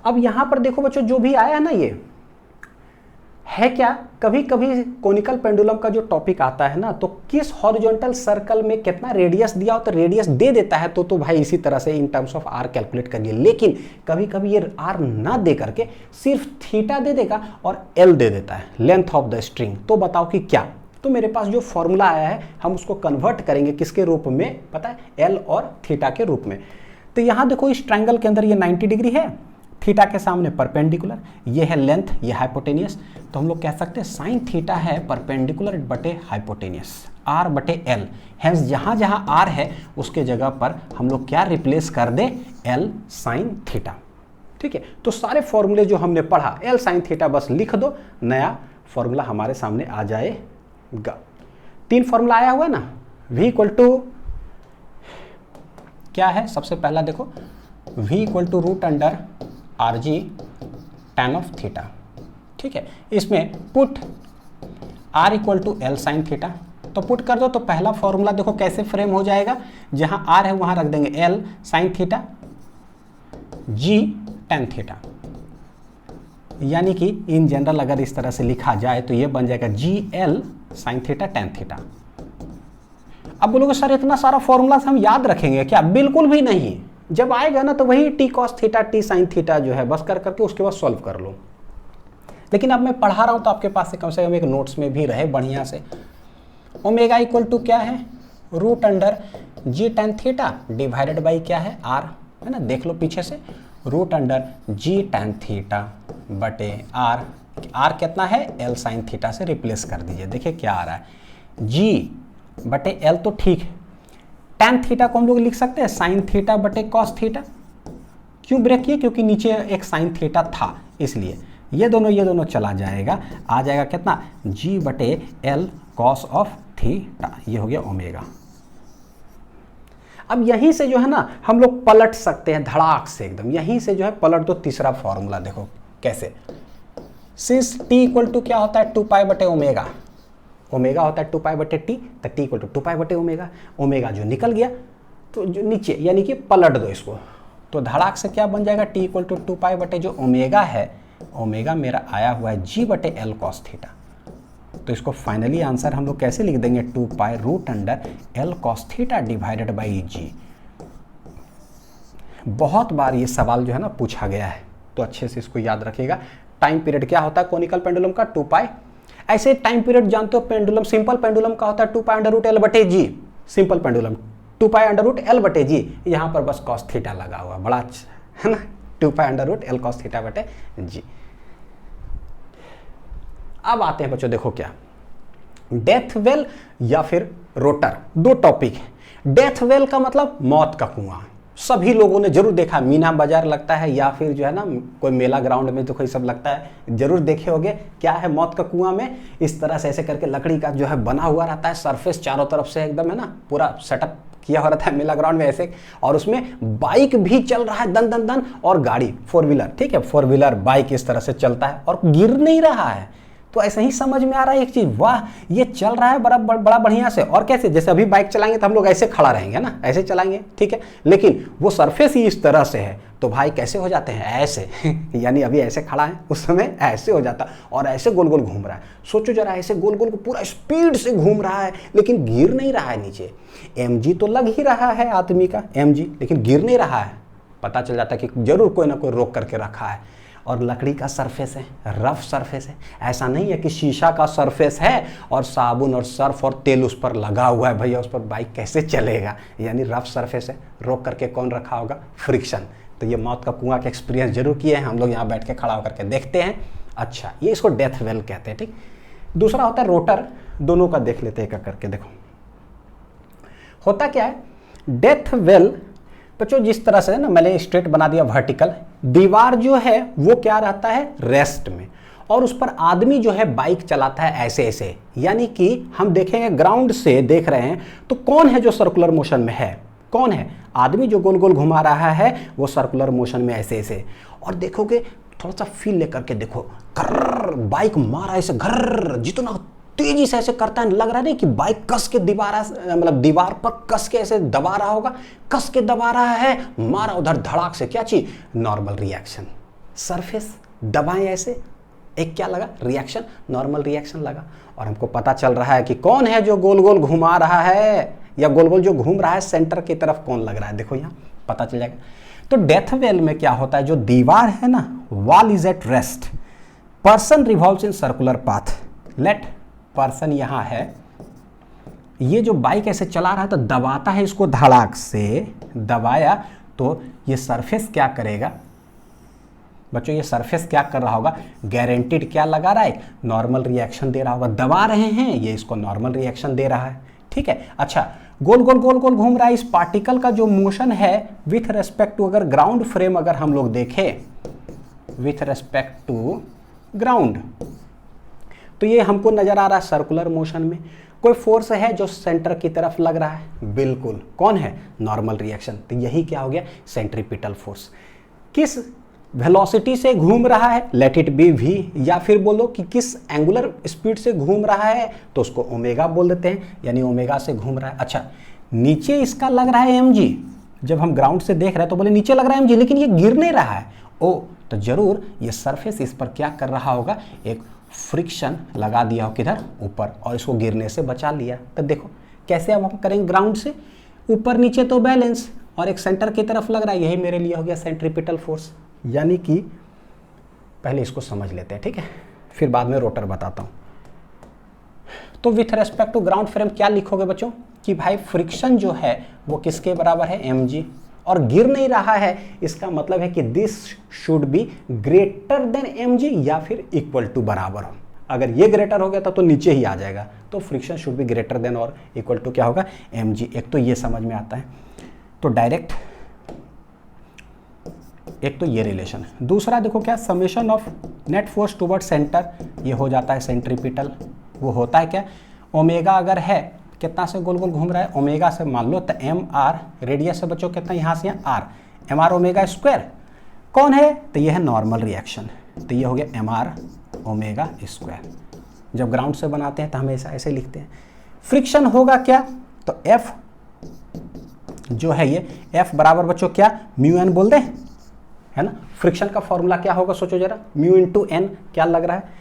अब यहां पर देखो बच्चों, जो भी आया है ना, ये है क्या, कभी कभी कोनिकल पेंडुलम का जो टॉपिक आता है ना, तो किस हॉरिजॉन्टल सर्कल में कितना रेडियस दिया हो, तो रेडियस दे देता है, तो भाई इसी तरह से in terms of r calculate करिए। लेकिन कभी कभी ये आर ना दे करके सिर्फ थीटा दे देगा और एल दे देता है, लेंथ ऑफ द स्ट्रिंग। तो बताओ कि क्या। तो मेरे पास जो फॉर्मूला आया है, हम उसको कन्वर्ट करेंगे किसके रूप में, पता है, एल और थीटा के रूप में। तो यहां देखो इस ट्रायंगल के अंदर ये 90 डिग्री है, थीटा के सामने परपेंडिकुलर, ये है लेंथ, ये हाइपोटेनियस। तो हम लोग कह सकते हैं साइन थीटा है परपेंडिकुलर बटे हाइपोटेनियस, आर बटे एल। हेंस जहां जहां आर है उसके जगह पर हम लोग क्या रिप्लेस कर दे, एल साइन थीटा। ठीक है, तो सारे फॉर्मूले जो हमने पढ़ा, एल साइन थीटा बस लिख दो, नया फॉर्मूला हमारे सामने आ जाएगा। 3 फॉर्मूला आया हुआ है ना, v इक्वल टू क्या है, सबसे पहला देखो v equal to root under r g tan of theta. ठीक है, इसमें put r equal to L sine theta, तो पुट कर दो। तो पहला फॉर्मूला देखो कैसे फ्रेम हो जाएगा, जहां r है वहां रख देंगे एल साइन थीटा जी टेन थीटा, यानी कि इन जनरल अगर इस तरह से लिखा जाए तो ये बन जाएगा G L sine theta tan theta. अब बोलोगे सर इतना सारा फॉर्मूला हम याद रखेंगे क्या, बिल्कुल भी नहीं। जब आएगा ना तो वही T cos theta T sine theta जो है बस कर करके उसके बाद सॉल्व कर लो। लेकिन अब मैं पढ़ा रहा हूं तो आपके पास से कम एक नोट्स में भी रहे बढ़िया से। ओमेगा इक्वल टू क्या है, root under g tan theta divided by क्या है आर, है ना, देख लो पीछे से, root under g tan theta बटे आर। आर कितना है, एल साइन थीटा से रिप्लेस कर दीजिए। देखिए क्या आ रहा है, जी बटे एल तो ठीक है, टेन थीटा को हम लोग लिख सकते हैं साइन थीटा बटे कॉस थीटा। क्यों ब्रेक किए, क्योंकि नीचे एक साइन थीटा था, इसलिए ये दोनों चला जाएगा, आ जाएगा कितना, जी बटे एल कॉस ऑफ थीटा, ये हो गया ओमेगा। अब यहीं से जो है ना हम लोग पलट सकते हैं धड़ाक से एकदम, यहीं से जो है पलट दो तीसरा फॉर्मूला। देखो कैसे, सिंस टी इक्वल टू क्या होता है 2 पाई बटे ओमेगा, ओमेगा होता है 2 पाई बटे टी, तो टी इक्वल टू 2 पाई बटे ओमेगा। ओमेगा जो निकल गया तो जो नीचे यानी कि पलट दो इसको, तो धड़ाक से क्या बन जाएगा, टी इक्वल टू 2 पाई बटे जो ओमेगा है, ओमेगा मेरा आया हुआ है जी बटे एल कॉस थीटा। तो इसको फाइनली आंसर हम लोग कैसे लिख देंगे, 2 pi root under L cos theta divided by G. बहुत बार ये सवाल जो है ना पूछा गया है, तो अच्छे से इसको याद रखिएगा। टाइम पीरियड क्या होता है कोनिकल पेंडुलम का, 2 पाई। ऐसे टाइम पीरियड जानते हो पेंडुलम, सिंपल पेंडुलम का होता है 2 पाई अंडर रूट एल बटे G, simple pendulum 2 pi under root L बटे जी, यहाँ पर बस कॉस थीटा लगा हुआ, बड़ा अच्छा है ना, 2 pi under root L cos theta बटे जी। अब आते हैं बच्चों, देखो क्या, डेथ वेल या फिर रोटर, 2 टॉपिक है। डेथ वेल का मतलब मौत का कुआं, सभी लोगों ने जरूर देखा, मीना बाजार लगता है या फिर जो है ना कोई मेला ग्राउंड में तो कोई सब लगता है, जरूर देखे होंगे। क्या है मौत का कुआं में, इस तरह से ऐसे करके लकड़ी का जो है बना हुआ रहता है, सरफेस चारों तरफ से एकदम, है ना, पूरा सेटअप किया हुआ रहता है मेला ग्राउंड में ऐसे, और उसमें बाइक भी चल रहा है दन दन दन, और गाड़ी 4 व्हीलर, ठीक है, 4 व्हीलर बाइक इस तरह से चलता है और गिर नहीं रहा है। तो ऐसे ही समझ में आ रहा है एक चीज, वाह ये चल रहा है बड़ा बढ़िया से। और कैसे, जैसे अभी बाइक चलाएंगे तो हम लोग ऐसे खड़ा रहेंगे ना, ऐसे चलाएंगे, ठीक है, लेकिन वो सरफेस ही इस तरह से है, तो भाई कैसे हो जाते हैं, ऐसे यानी अभी ऐसे खड़ा है, उस समय ऐसे हो जाता और ऐसे गोल गोल घूम रहा है। सोचो जरा, ऐसे गोल गोल को पूरा स्पीड से घूम रहा है लेकिन गिर नहीं रहा है नीचे। एमजी तो लग ही रहा है आदमी का, एमजी, लेकिन गिर नहीं रहा है। पता चल जाता है कि जरूर कोई ना कोई रोक करके रखा है। और लकड़ी का सरफेस है, रफ सरफेस है, ऐसा नहीं है कि शीशा का सरफेस है और साबुन और सर्फ और तेल उस पर लगा हुआ है, भैया उस पर बाइक कैसे चलेगा। यानी रफ सरफेस है, रोक करके कौन रखा होगा, फ्रिक्शन। तो ये मौत का कुआं का एक्सपीरियंस जरूर किए हैं हम लोग, यहाँ बैठ के खड़ा होकर के देखते हैं। अच्छा, ये इसको डेथ वेल कहते हैं, ठीक। दूसरा होता है रोटर, दोनों का देख लेते हैं एक करके। देखो होता क्या है, डेथ वेल बच्चों जिस तरह से ना मैंने स्ट्रेट बना दिया वर्टिकल, दीवार जो है वो क्या रहता है, रेस्ट में, और उस पर आदमी जो है बाइक चलाता है ऐसे ऐसे। यानी कि हम देखेंगे ग्राउंड से देख रहे हैं तो कौन है जो सर्कुलर मोशन में है, कौन है, आदमी जो गोल गोल घुमा रहा है वो सर्कुलर मोशन में ऐसे ऐसे। और देखोगे थोड़ा सा फील लेकर के देखो, कर बाइक मारा ऐसे, घर जितना तेजी से ऐसे करता है, लग रहा है कि बाइक कस के मतलब दीवार पर कस के ऐसे दबा रहा होगा, कस के दबा रहा है, मारा उधर धड़ाक से, क्या चीज, नॉर्मल रिएक्शन। सरफेस दबाएं ऐसे, एक क्या लगा, रिएक्शन, नॉर्मल रिएक्शन लगा। और हमको पता चल रहा है कि कौन है जो गोल गोल घुमा रहा है, या गोल गोल जो घूम रहा है सेंटर की तरफ कौन लग रहा है, देखो यहाँ पता चल जाएगा। तो डेथ वेल में क्या होता है, जो दीवार है ना, wall is at rest, person revolves in circular path, let person यहाँ है, ये जो बाइक ऐसे चला रहा है तो दबाता है इसको धड़ाक से, दबाया तो ये सरफेस क्या करेगा बच्चों, ये सरफेस क्या कर रहा होगा, गारंटीड क्या लगा रहा है, नॉर्मल रिएक्शन दे रहा होगा। दबा रहे हैं ये इसको नॉर्मल रिएक्शन दे रहा है, ठीक है। अच्छा, गोल गोल गोल गोल घूम रहा है, इस पार्टिकल का जो मोशन है विथ रेस्पेक्ट टू, अगर ग्राउंड फ्रेम अगर हम लोग देखें विथ रेस्पेक्ट टू ग्राउंड, तो ये हमको नजर आ रहा है सर्कुलर मोशन में। कोई फोर्स है जो सेंटर की तरफ लग रहा है, बिल्कुल, कौन है, नॉर्मल रिएक्शन। तो यही क्या हो गया, सेंट्रीपिटल फोर्स। किस वेलोसिटी से घूम रहा है, लेट इट बी वी, या फिर बोलो कि किस एंगुलर स्पीड से घूम रहा है तो उसको ओमेगा बोल देते हैं, यानी ओमेगा से घूम रहा है। अच्छा, नीचे इसका लग रहा है mg, जब हम ग्राउंड से देख रहे हैं तो बोले नीचे लग रहा है mg, लेकिन ये गिर नहीं रहा है, ओ तो जरूर ये सरफेस इस पर क्या कर रहा होगा, एक फ्रिक्शन लगा दिया हो किधर, ऊपर, और इसको गिरने से बचा लिया। तो देखो कैसे अब हम करेंगे, ग्राउंड से ऊपर नीचे तो बैलेंस, और एक सेंटर की तरफ लग रहा है, यही मेरे लिए हो गया सेंट्रीपिटल फोर्स। यानी कि पहले इसको समझ लेते हैं, ठीक है, फिर बाद में रोटर बताता हूं। तो with respect to ground frame क्या लिखोगे बच्चों, कि भाई फ्रिक्शन जो है वो किसके बराबर है, mg, और गिर नहीं रहा है, इसका मतलब है कि this should be greater then mg या फिर इक्वल टू, बराबर हो। अगर ये ग्रेटर हो गया तो नीचे ही आ जाएगा, तो friction should be greater then और इक्वल टू क्या होगा, mg। एक तो ये समझ में आता है, तो डायरेक्ट एक तो ये रिलेशन है। दूसरा देखो क्या, summation of net force toward centre, ये हो जाता है सेंट्रीपिटल। वो होता है क्या, ओमेगा अगर है, कितना से गोल गोल घूम रहा है, ओमेगा से मान लो, तो एम आर, रेडियस से बच्चों कितना, यहाँ से यहाँ r, m r omega square, कौन है, तो ये है नॉर्मल रिएक्शन, तो ये हो गया एम आर ओमेगा स्क्वायर। जब ग्राउंड से बनाते हैं तो हमेशा ऐसे लिखते हैं। फ्रिक्शन होगा क्या, तो एफ जो है ये, एफ बराबर बच्चों क्या, म्यू एन बोल दें, है ना। फ्रिक्शन का फॉर्मूला क्या होगा, सोचो जरा, म्यू इंटू एन, क्या लग रहा है,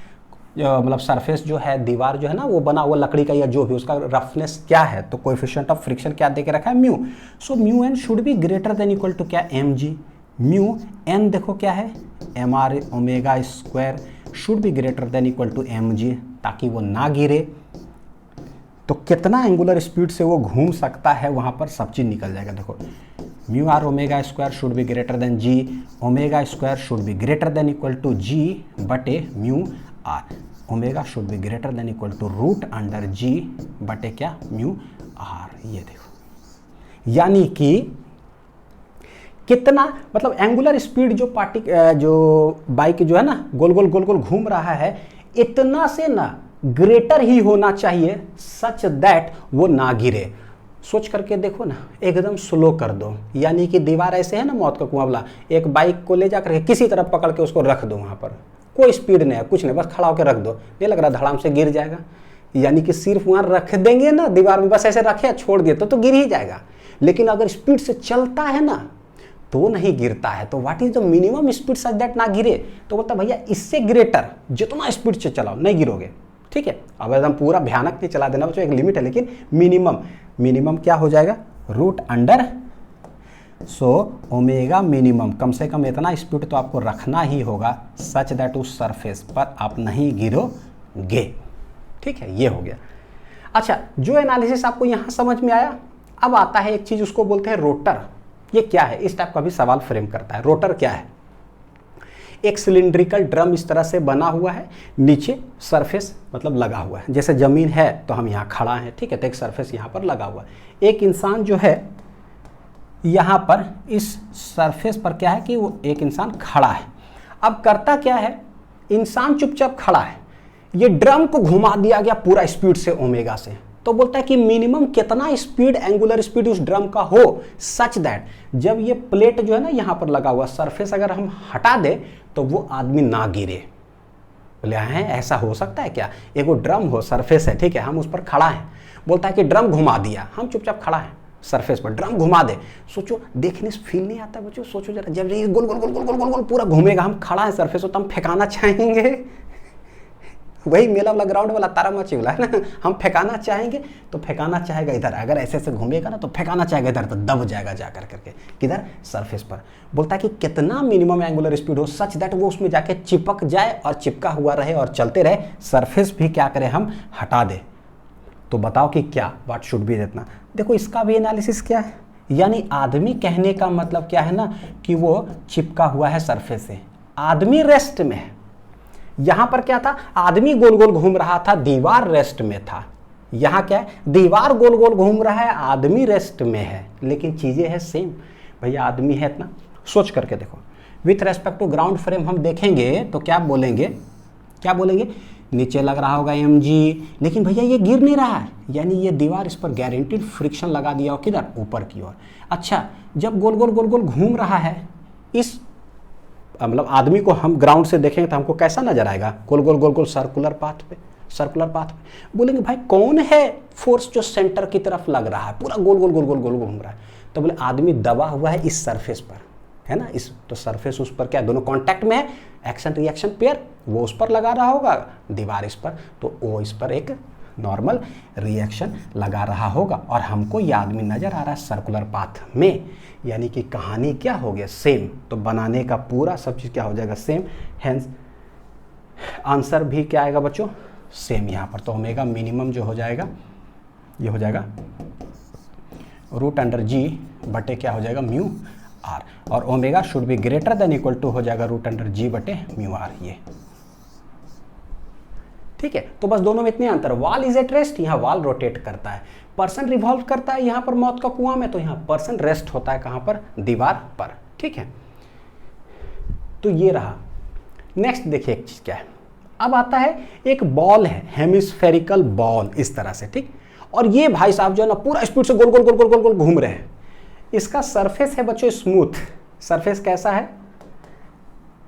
मतलब सरफेस जो है, दीवार जो है ना, वो बना हुआ लकड़ी का या जो भी, उसका रफनेस क्या है, तो कोएफिशिएंट ऑफ फ्रिक्शन क्या दे के रखा है, mu. So mu N should be greater than equal to क्या, mg। म्यू एन देखो क्या है, m r omega square should be greater than equal to mg, ताकि वो ना गिरे। तो कितना एंगुलर स्पीड से वो घूम सकता है, वहां पर सब चीज निकल जाएगा। देखो, mu r omega square should be greater than g, omega square should be greater than equal to g बटे mu r, omega should be greater than equal to root under g बटे क्या, म्यू आर। ये देखो, यानी कि कितना, मतलब angular speed जो जो बाइक जो है ना, गोल गोल घूम रहा है, इतना से ना ग्रेटर ही होना चाहिए, सच दैट वो ना गिरे। सोच करके देखो ना, एकदम स्लो कर दो, यानी कि दीवार ऐसे है ना, मौत का कुआं वाला, एक बाइक को ले जाकर के किसी तरफ पकड़ के उसको रख दो, वहां पर कोई स्पीड नहीं है, कुछ नहीं, बस खड़ा होकर रख दो, ये लग रहा धड़ाम से गिर जाएगा। यानी कि सिर्फ वहां रख देंगे ना दीवार में, बस ऐसे रखे छोड़ दिए तो गिर ही जाएगा। लेकिन अगर स्पीड से चलता है ना तो नहीं गिरता है। तो what is the minimum speed such that ना गिरे, तो बोलता भैया इससे ग्रेटर जितना स्पीड से चलाओ नहीं गिरोगे, ठीक है। अब एकदम पूरा भयानक नहीं चला देना बच्चों, एक लिमिट है, लेकिन मिनिमम क्या हो जाएगा, root under, so omega minimum, कम से कम इतना स्पीड तो आपको रखना ही होगा, सच दैट उस सरफेस पर आप नहीं गिरोगे, ठीक है। ये हो गया। अच्छा, जो एनालिसिस आपको यहां समझ में आया, अब आता है एक चीज, उसको बोलते हैं रोटर। ये क्या है, इस टाइप का भी सवाल फ्रेम करता है। रोटर क्या है, एक सिलिंड्रिकल ड्रम इस तरह से बना हुआ है, नीचे सरफेस मतलब लगा हुआ है, जैसे जमीन है तो हम यहाँ खड़ा हैं, ठीक है, तो एक सरफेस यहाँ पर लगा हुआ है। एक इंसान जो है यहाँ पर इस सरफेस पर क्या है कि वो एक इंसान खड़ा है। अब करता क्या है, इंसान चुपचाप खड़ा है, ये ड्रम को घुमा दिया गया पूरा स्पीड से ओमेगा से, तो बोलता है कि मिनिमम कितना स्पीड, एंगुलर स्पीड उस ड्रम का हो सच दैट जब ये प्लेट जो है ना यहाँ पर लगा हुआ सरफेस अगर हम हटा दे तो वो आदमी ना गिरे। बोले हैं ऐसा हो सकता है क्या, एक वो ड्रम हो, सरफेस है, ठीक है, हम उस पर खड़ा है, बोलता है कि ड्रम घुमा दिया, हम चुपचाप खड़ा है सरफेस पर, ड्रम घुमा दे, सोचो देखने से फील नहीं आता बच्चों, सोचो जरा, जब ये गोल गोल गोल गोल गोल गोल गोल पूरा घूमेगा, हम खड़ा है सरफेस पर, तो हम फेंकाना चाहेंगे, वही मेला वाला ग्राउंड वाला तारामाची वाला है ना, हम फेंकाना चाहेंगे तो फेंकाना चाहेगा इधर, अगर ऐसे ऐसे घूमेगा ना तो फेंकाना चाहेगा इधर, तो दब जाएगा जा करके किधर, सरफेस पर। बोलता है कि कितना मिनिमम एंगुलर स्पीड हो सच दैट वो उसमें जाके चिपक जाए और चिपका हुआ रहे और चलते रहे, सरफेस भी क्या करें हम हटा दे। तो बताओ कि क्या, व्हाट शुड बी इतना। देखो इसका भी एनालिसिस क्या है, यानी आदमी कहने का मतलब क्या है ना कि वो चिपका हुआ है सरफेस से, आदमी रेस्ट में है। यहां पर क्या था, आदमी गोल गोल घूम रहा था, दीवार रेस्ट में था। यहां क्या है, दीवार गोल गोल घूम रहा है, आदमी रेस्ट में है, लेकिन चीजें हैं सेम। भैया आदमी है इतना, सोच करके देखो। With respect to ground frame हम देखेंगे तो क्या बोलेंगे, क्या बोलेंगे, नीचे लग रहा होगा mg, लेकिन भैया ये गिर नहीं रहा है, यानी ये दीवार इस पर गारंटीड फ्रिक्शन लगा दिया हो, किधर, ऊपर की ओर। अच्छा, जब गोल गोल गोल गोल घूम रहा है, इस मतलब आदमी को हम ग्राउंड से देखेंगे तो हमको कैसा नजर आएगा, गोल गोल गोल गोल सर्कुलर पाथ पे, सर्कुलर पाथ पे। बोलेंगे भाई कौन है फोर्स जो सेंटर की तरफ लग रहा है, पूरा गोल गोल गोल गोल गोल घूम रहा है, तो बोले आदमी दबा हुआ है इस सरफेस पर, है ना, इस तो सरफेस उस पर क्या, दोनों कांटेक्ट में है, एक्शन रिएक्शन पेयर, वो उस पर लगा रहा होगा, दीवार इस पर, तो वो इस पर एक नॉर्मल रिएक्शन लगा रहा होगा, और हमको ये आदमी नजर आ रहा है सर्कुलर पाथ में, यानी कि कहानी क्या हो गया, सेम। तो बनाने का पूरा सब चीज क्या हो जाएगा, सेम, हेंस आंसर भी क्या आएगा बच्चों, सेम यहाँ पर। तो ओमेगा मिनिमम जो हो जाएगा, ये हो जाएगा √g बटे क्या हो जाएगा, म्यू आर, और omega should be greater than equal to हो जाएगा √g बटे म्यू आर, ये ठीक है। तो बस दोनों में इतने अंतर, वॉल इज एट रेस्ट, यहाँ वॉल रोटेट करता है, पर्सन रिवॉल्व करता है यहाँ पर मौत का कुआं में, तो यहाँ पर्सन रेस्ट होता है कहाँ पर, दीवार पर, ठीक है। तो ये रहा। नेक्स्ट देखिए एक चीज क्या है, अब आता है एक बॉल है, हेमिस्फेरिकल बॉल इस तरह से, ठीक, और ये भाई साहब जो है ना पूरा स्पीड से गोल गोल गोल गोल गोल गोल घूम रहे हैं। इसका सरफेस है बच्चों स्मूथ, सरफेस कैसा है,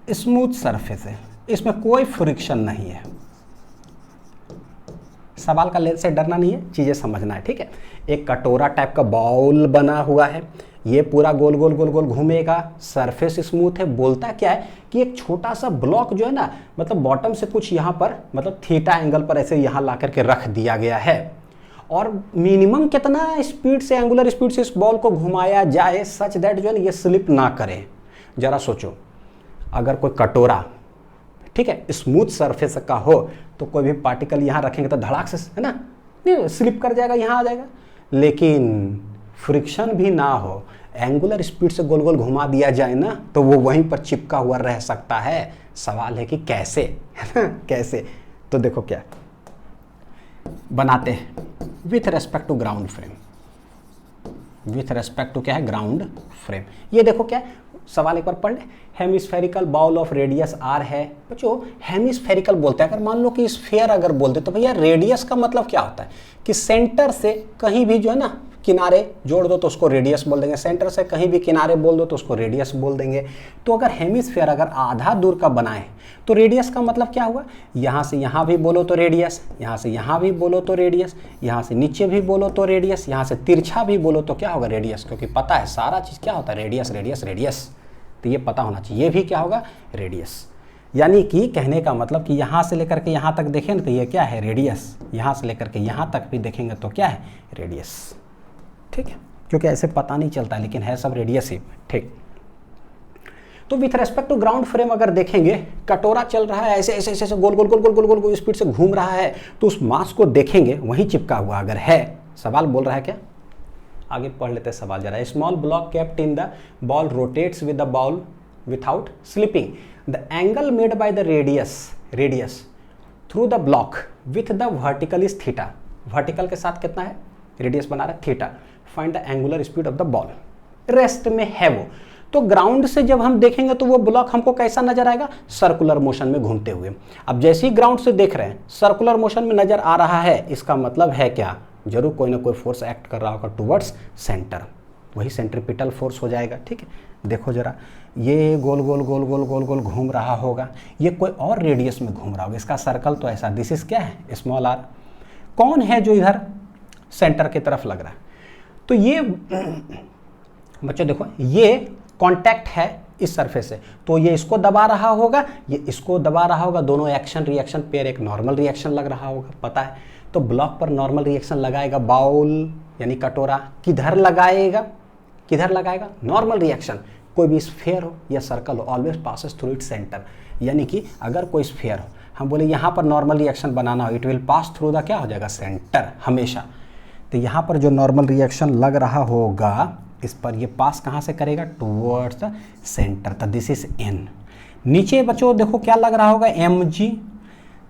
स्मूथ सरफेस है, इसमें कोई फ्रिक्शन नहीं है। सवाल का लेंथ से डरना नहीं है, चीजें समझना है, ठीक है। एक कटोरा टाइप का बाउल बना हुआ है, ये पूरा गोल गोल गोल गोल घूमेगा, सरफेस स्मूथ है। बोलता क्या है कि एक छोटा सा ब्लॉक जो है ना, मतलब बॉटम से कुछ यहाँ पर मतलब थीटा एंगल पर ऐसे यहाँ ला करके रख दिया गया है, और मिनिमम कितना स्पीड से, एंगुलर स्पीड से इस बॉल को घुमाया जाए सच दैट जो है ना ये स्लिप ना करे। जरा सोचो, अगर कोई कटोरा, ठीक है, स्मूथ सरफेस का हो तो कोई भी पार्टिकल यहाँ रखेंगे तो धड़ाक से, है ना, नहीं स्लिप कर जाएगा, यहाँ आ जाएगा। लेकिन फ्रिक्शन भी ना हो, एंगुलर स्पीड से गोल गोल घुमा दिया जाए ना, तो वो वहीं पर चिपका हुआ रह सकता है। सवाल है कि कैसे, है ना, कैसे। तो देखो क्या बनाते हैं, with respect to ground frame, with respect to क्या है, ग्राउंड फ्रेम। ये देखो क्या सवाल एक बार पढ़ ले, hemispherical bowl of radius r है बच्चों, हेमिस्फेरिकल बोलते हैं। अगर मान लो कि स्फीयर अगर बोल दे तो भैया रेडियस का मतलब क्या होता है कि सेंटर से कहीं भी जो है ना किनारे जोड़ दो तो उसको रेडियस बोल देंगे, सेंटर से कहीं भी किनारे बोल दो तो उसको रेडियस बोल देंगे। तो अगर हेमिस्फीयर अगर आधा दूर का बनाए तो रेडियस का मतलब क्या हुआ, यहाँ से यहाँ भी बोलो तो रेडियस, यहाँ से यहाँ भी बोलो तो रेडियस, यहाँ से नीचे भी बोलो तो रेडियस, यहाँ से तिरछा भी बोलो तो क्या होगा, रेडियस। क्योंकि पता है सारा चीज़ क्या होता है, रेडियस रेडियस रेडियस, तो ये पता होना चाहिए, ये भी क्या होगा, रेडियस। यानी कि कहने का मतलब कि यहाँ से लेकर के यहाँ तक देखें तो ये क्या है, रेडियस। यहाँ से लेकर के यहाँ तक भी देखेंगे तो क्या है, रेडियस, ठीक है। क्योंकि ऐसे पता नहीं चलता है, लेकिन है सब रेडियस ही, ठीक। तो with respect to ground frame अगर देखेंगे, कटोरा चल रहा है ऐसे ऐसे ऐसे गोल गोल गोल गोल गोल गोल गोल स्पीड से घूम रहा है, तो उस मास को देखेंगे वहीं चिपका हुआ अगर है। सवाल बोल रहा है क्या, आगे पढ़ लेते हैं सवाल जरा। Small block kept in the bowl rotates with the bowl without slipping the angle made by the radius through the block with the vertical is theta. Vertical के साथ कितना है, रेडियस बना रहा है theta. Find the angular speed of the bowl, rest में है वो। तो ग्राउंड से जब हम देखेंगे तो वो ब्लॉक हमको कैसा नजर आएगा, सर्कुलर मोशन में घूमते हुए। अब जैसे ही ग्राउंड से देख रहे हैं सर्कुलर मोशन में नजर आ रहा है, इसका मतलब है क्या, जरूर कोई ना कोई फोर्स एक्ट कर रहा होगा टुवर्ड्स सेंटर, वही सेंट्रीपिटल फोर्स हो जाएगा। ठीक है, देखो जरा, ये गोल गोल गोल गोल गोल गोल घूम रहा होगा, ये कोई और रेडियस में घूम रहा होगा, इसका सर्कल तो ऐसा, दिस इज क्या है, स्मॉल आर। कौन है जो इधर सेंटर की तरफ लग रहा है, तो ये बच्चों देखो ये कांटेक्ट है इस सरफेस से, तो ये इसको दबा रहा होगा, ये इसको दबा रहा होगा, दोनों एक्शन रिएक्शन पेयर, एक नॉर्मल रिएक्शन लग रहा होगा, पता है। तो ब्लॉक पर नॉर्मल रिएक्शन लगाएगा, बाउल यानी कटोरा किधर लगाएगा, किधर लगाएगा, नॉर्मल रिएक्शन। कोई भी स्फीयर हो या सर्कल हो, always passes through its centre. यानी कि अगर कोई स्फीयर हो, हम बोले यहाँ पर नॉर्मल रिएक्शन बनाना हो, it will pass through the क्या हो जाएगा, सेंटर हमेशा। तो यहाँ पर जो नॉर्मल रिएक्शन लग रहा होगा इस पर, ये पास कहाँ से करेगा, टुवर्ड्स द सेंटर। तो दिस इज एन। नीचे बच्चों देखो क्या लग रहा होगा, एम जी।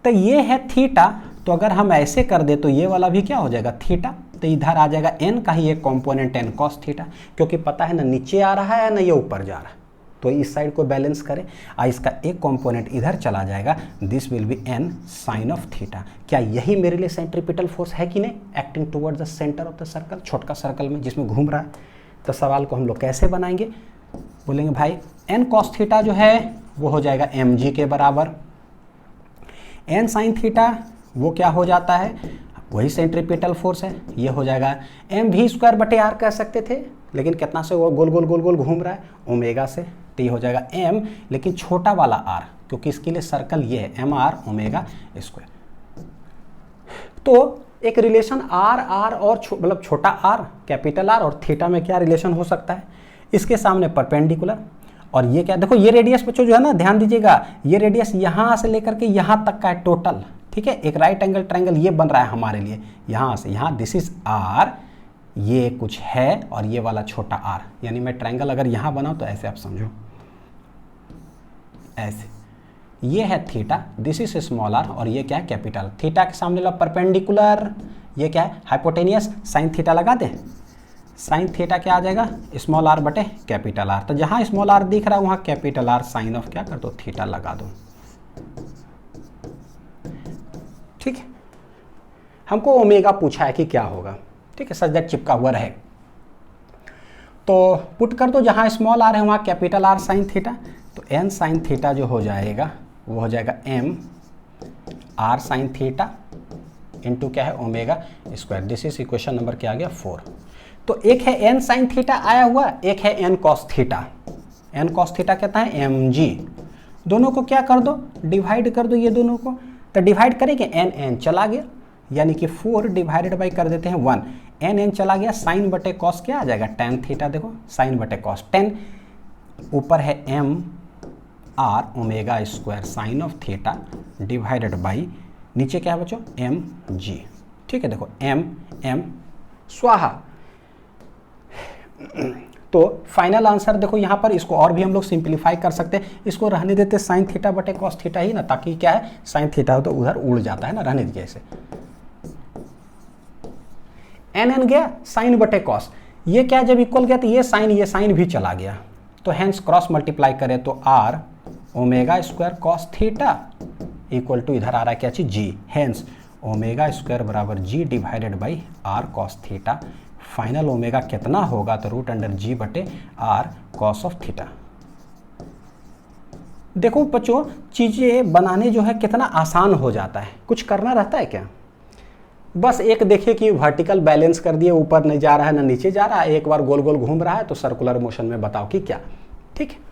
तो ये है थीटा, तो अगर हम ऐसे कर दे तो ये वाला भी क्या हो जाएगा, थीटा। तो इधर आ जाएगा एन का ही एक कॉम्पोनेंट एन कॉस थीटा, क्योंकि पता है ना नीचे आ रहा है ना ये ऊपर जा रहा है, तो इस साइड को बैलेंस करें, इसका एक कॉम्पोनेंट इधर चला जाएगा, this will be N sine of theta. क्या यही मेरे लिए सेंट्रीपिटल फोर्स है कि नहीं, acting towards the centre of the circle, छोटा सर्कल में जिसमें घूम रहा है। तो सवाल को हम लोग कैसे बनाएंगे, बोलेंगे भाई एन कॉस थीटा जो है वो हो जाएगा एम जी के बराबर, एन साइन थीटा वो क्या हो जाता है, वही सेंट्रीपिटल फोर्स है, ये हो जाएगा एम वी स्क्वायर बटे आर कह सकते थे, लेकिन कितना से वो गोल गोल गोल गोल घूम रहा है, ओमेगा से, तो ये हो जाएगा एम, लेकिन छोटा वाला आर, क्योंकि इसके लिए सर्कल ये है एम आर ओमेगा स्क्वायर। तो एक रिलेशन आर आर और मतलब छोटा आर कैपिटल आर और थीटा में क्या रिलेशन हो सकता है, इसके सामने परपेंडिकुलर, और ये क्या, देखो ये रेडियस बच्चों जो है ना, ध्यान दीजिएगा, ये रेडियस यहाँ से लेकर के यहाँ तक का है टोटल। ठीक है, एक राइट एंगल ट्रायंगल ये बन रहा है हमारे लिए, यहाँ से यहाँ, दिस इज आर, ये कुछ है और ये वाला छोटा आर, यानी मैं ट्रायंगल अगर यहाँ बनाऊँ तो ऐसे आप समझो, ऐसे, ये है theta, this is small r, और ये क्या है कैपिटल। थीटा के सामने लगा परपेंडिकुलर, ये क्या है हाइपोटेनियस, साइन थीटा लगा दे, साइन थीटा क्या आ जाएगा, स्मॉल आर बटे कैपिटल आर। तो जहां स्मॉल आर दिख रहा है वहां कैपिटल आर साइन ऑफ क्या कर दो, थीटा लगा दो। ठीक है, हमको ओमेगा पूछा है कि क्या होगा, ठीक है, सच दैट चिपका हुआ रहे, तो पुट कर दो, जहां स्मॉल आर है वहां कैपिटल आर साइन थीटा, तो एन साइन थीटा जो हो जाएगा वो हो जाएगा m r sine theta into क्या है, omega square. This is equation number क्या आ गया, 4। तो एक है एन साइन थीटा आया हुआ, एक है N cos theta. N cos theta कहता है एम जी, दोनों को क्या कर दो, डिवाइड कर दो ये दोनों को। तो डिवाइड करेंगे, एन एन चला गया, यानी कि 4 डिवाइडेड बाई कर देते हैं 1, एन एन चला गया, साइन बटे कॉस क्या आ जाएगा, टेन थीटा। देखो साइन बटे कॉस 10, ऊपर है m r omega square sine of theta divided by नीचे क्या है बच्चों, एम जी। ठीक है, देखो एम एम स्वाहा। तो फाइनल आंसर देखो यहाँ पर, इसको और भी हम लोग सिंप्लीफाई कर सकते हैं, इसको रहने देते साइन थीटा बटे कॉस थीटा ही ना, ताकि क्या है साइन थीटा हो तो उधर उड़ जाता है ना, रहने दीजिए ऐसे। एन एन गया साइन बटे कॉस, ये क्या जब इक्वल गया तो ये साइन भी चला गया, तो हैंस क्रॉस मल्टीप्लाई करें तो r omega square cos theta equal to इधर आ रहा है क्या चीज, जी, हैंस ओमेगा स्क्वायर बराबर G divided by R cos theta. Final omega कितना होगा, तो रूट अंडर जी बटे आर कॉस ऑफ थीटा। देखो बच्चों चीजें बनाने जो है कितना आसान हो जाता है, कुछ करना रहता है क्या, बस एक देखिए कि वर्टिकल बैलेंस कर दिए, ऊपर नहीं जा रहा है ना नीचे जा रहा है, एक बार गोल गोल घूम रहा है तो सर्कुलर मोशन में बताओ कि क्या। ठीक है,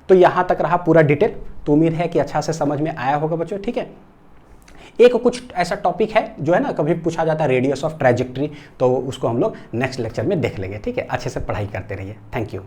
तो यहां तक रहा पूरा डिटेल, तो उम्मीद है कि अच्छा से समझ में आया होगा बच्चों। ठीक है, एक कुछ ऐसा टॉपिक है जो है ना कभी पूछा जाता है, रेडियस ऑफ ट्रैजेक्टरी, तो उसको हम लोग नेक्स्ट लेक्चर में देख लेंगे। ठीक है, अच्छे से पढ़ाई करते रहिए, थैंक यू।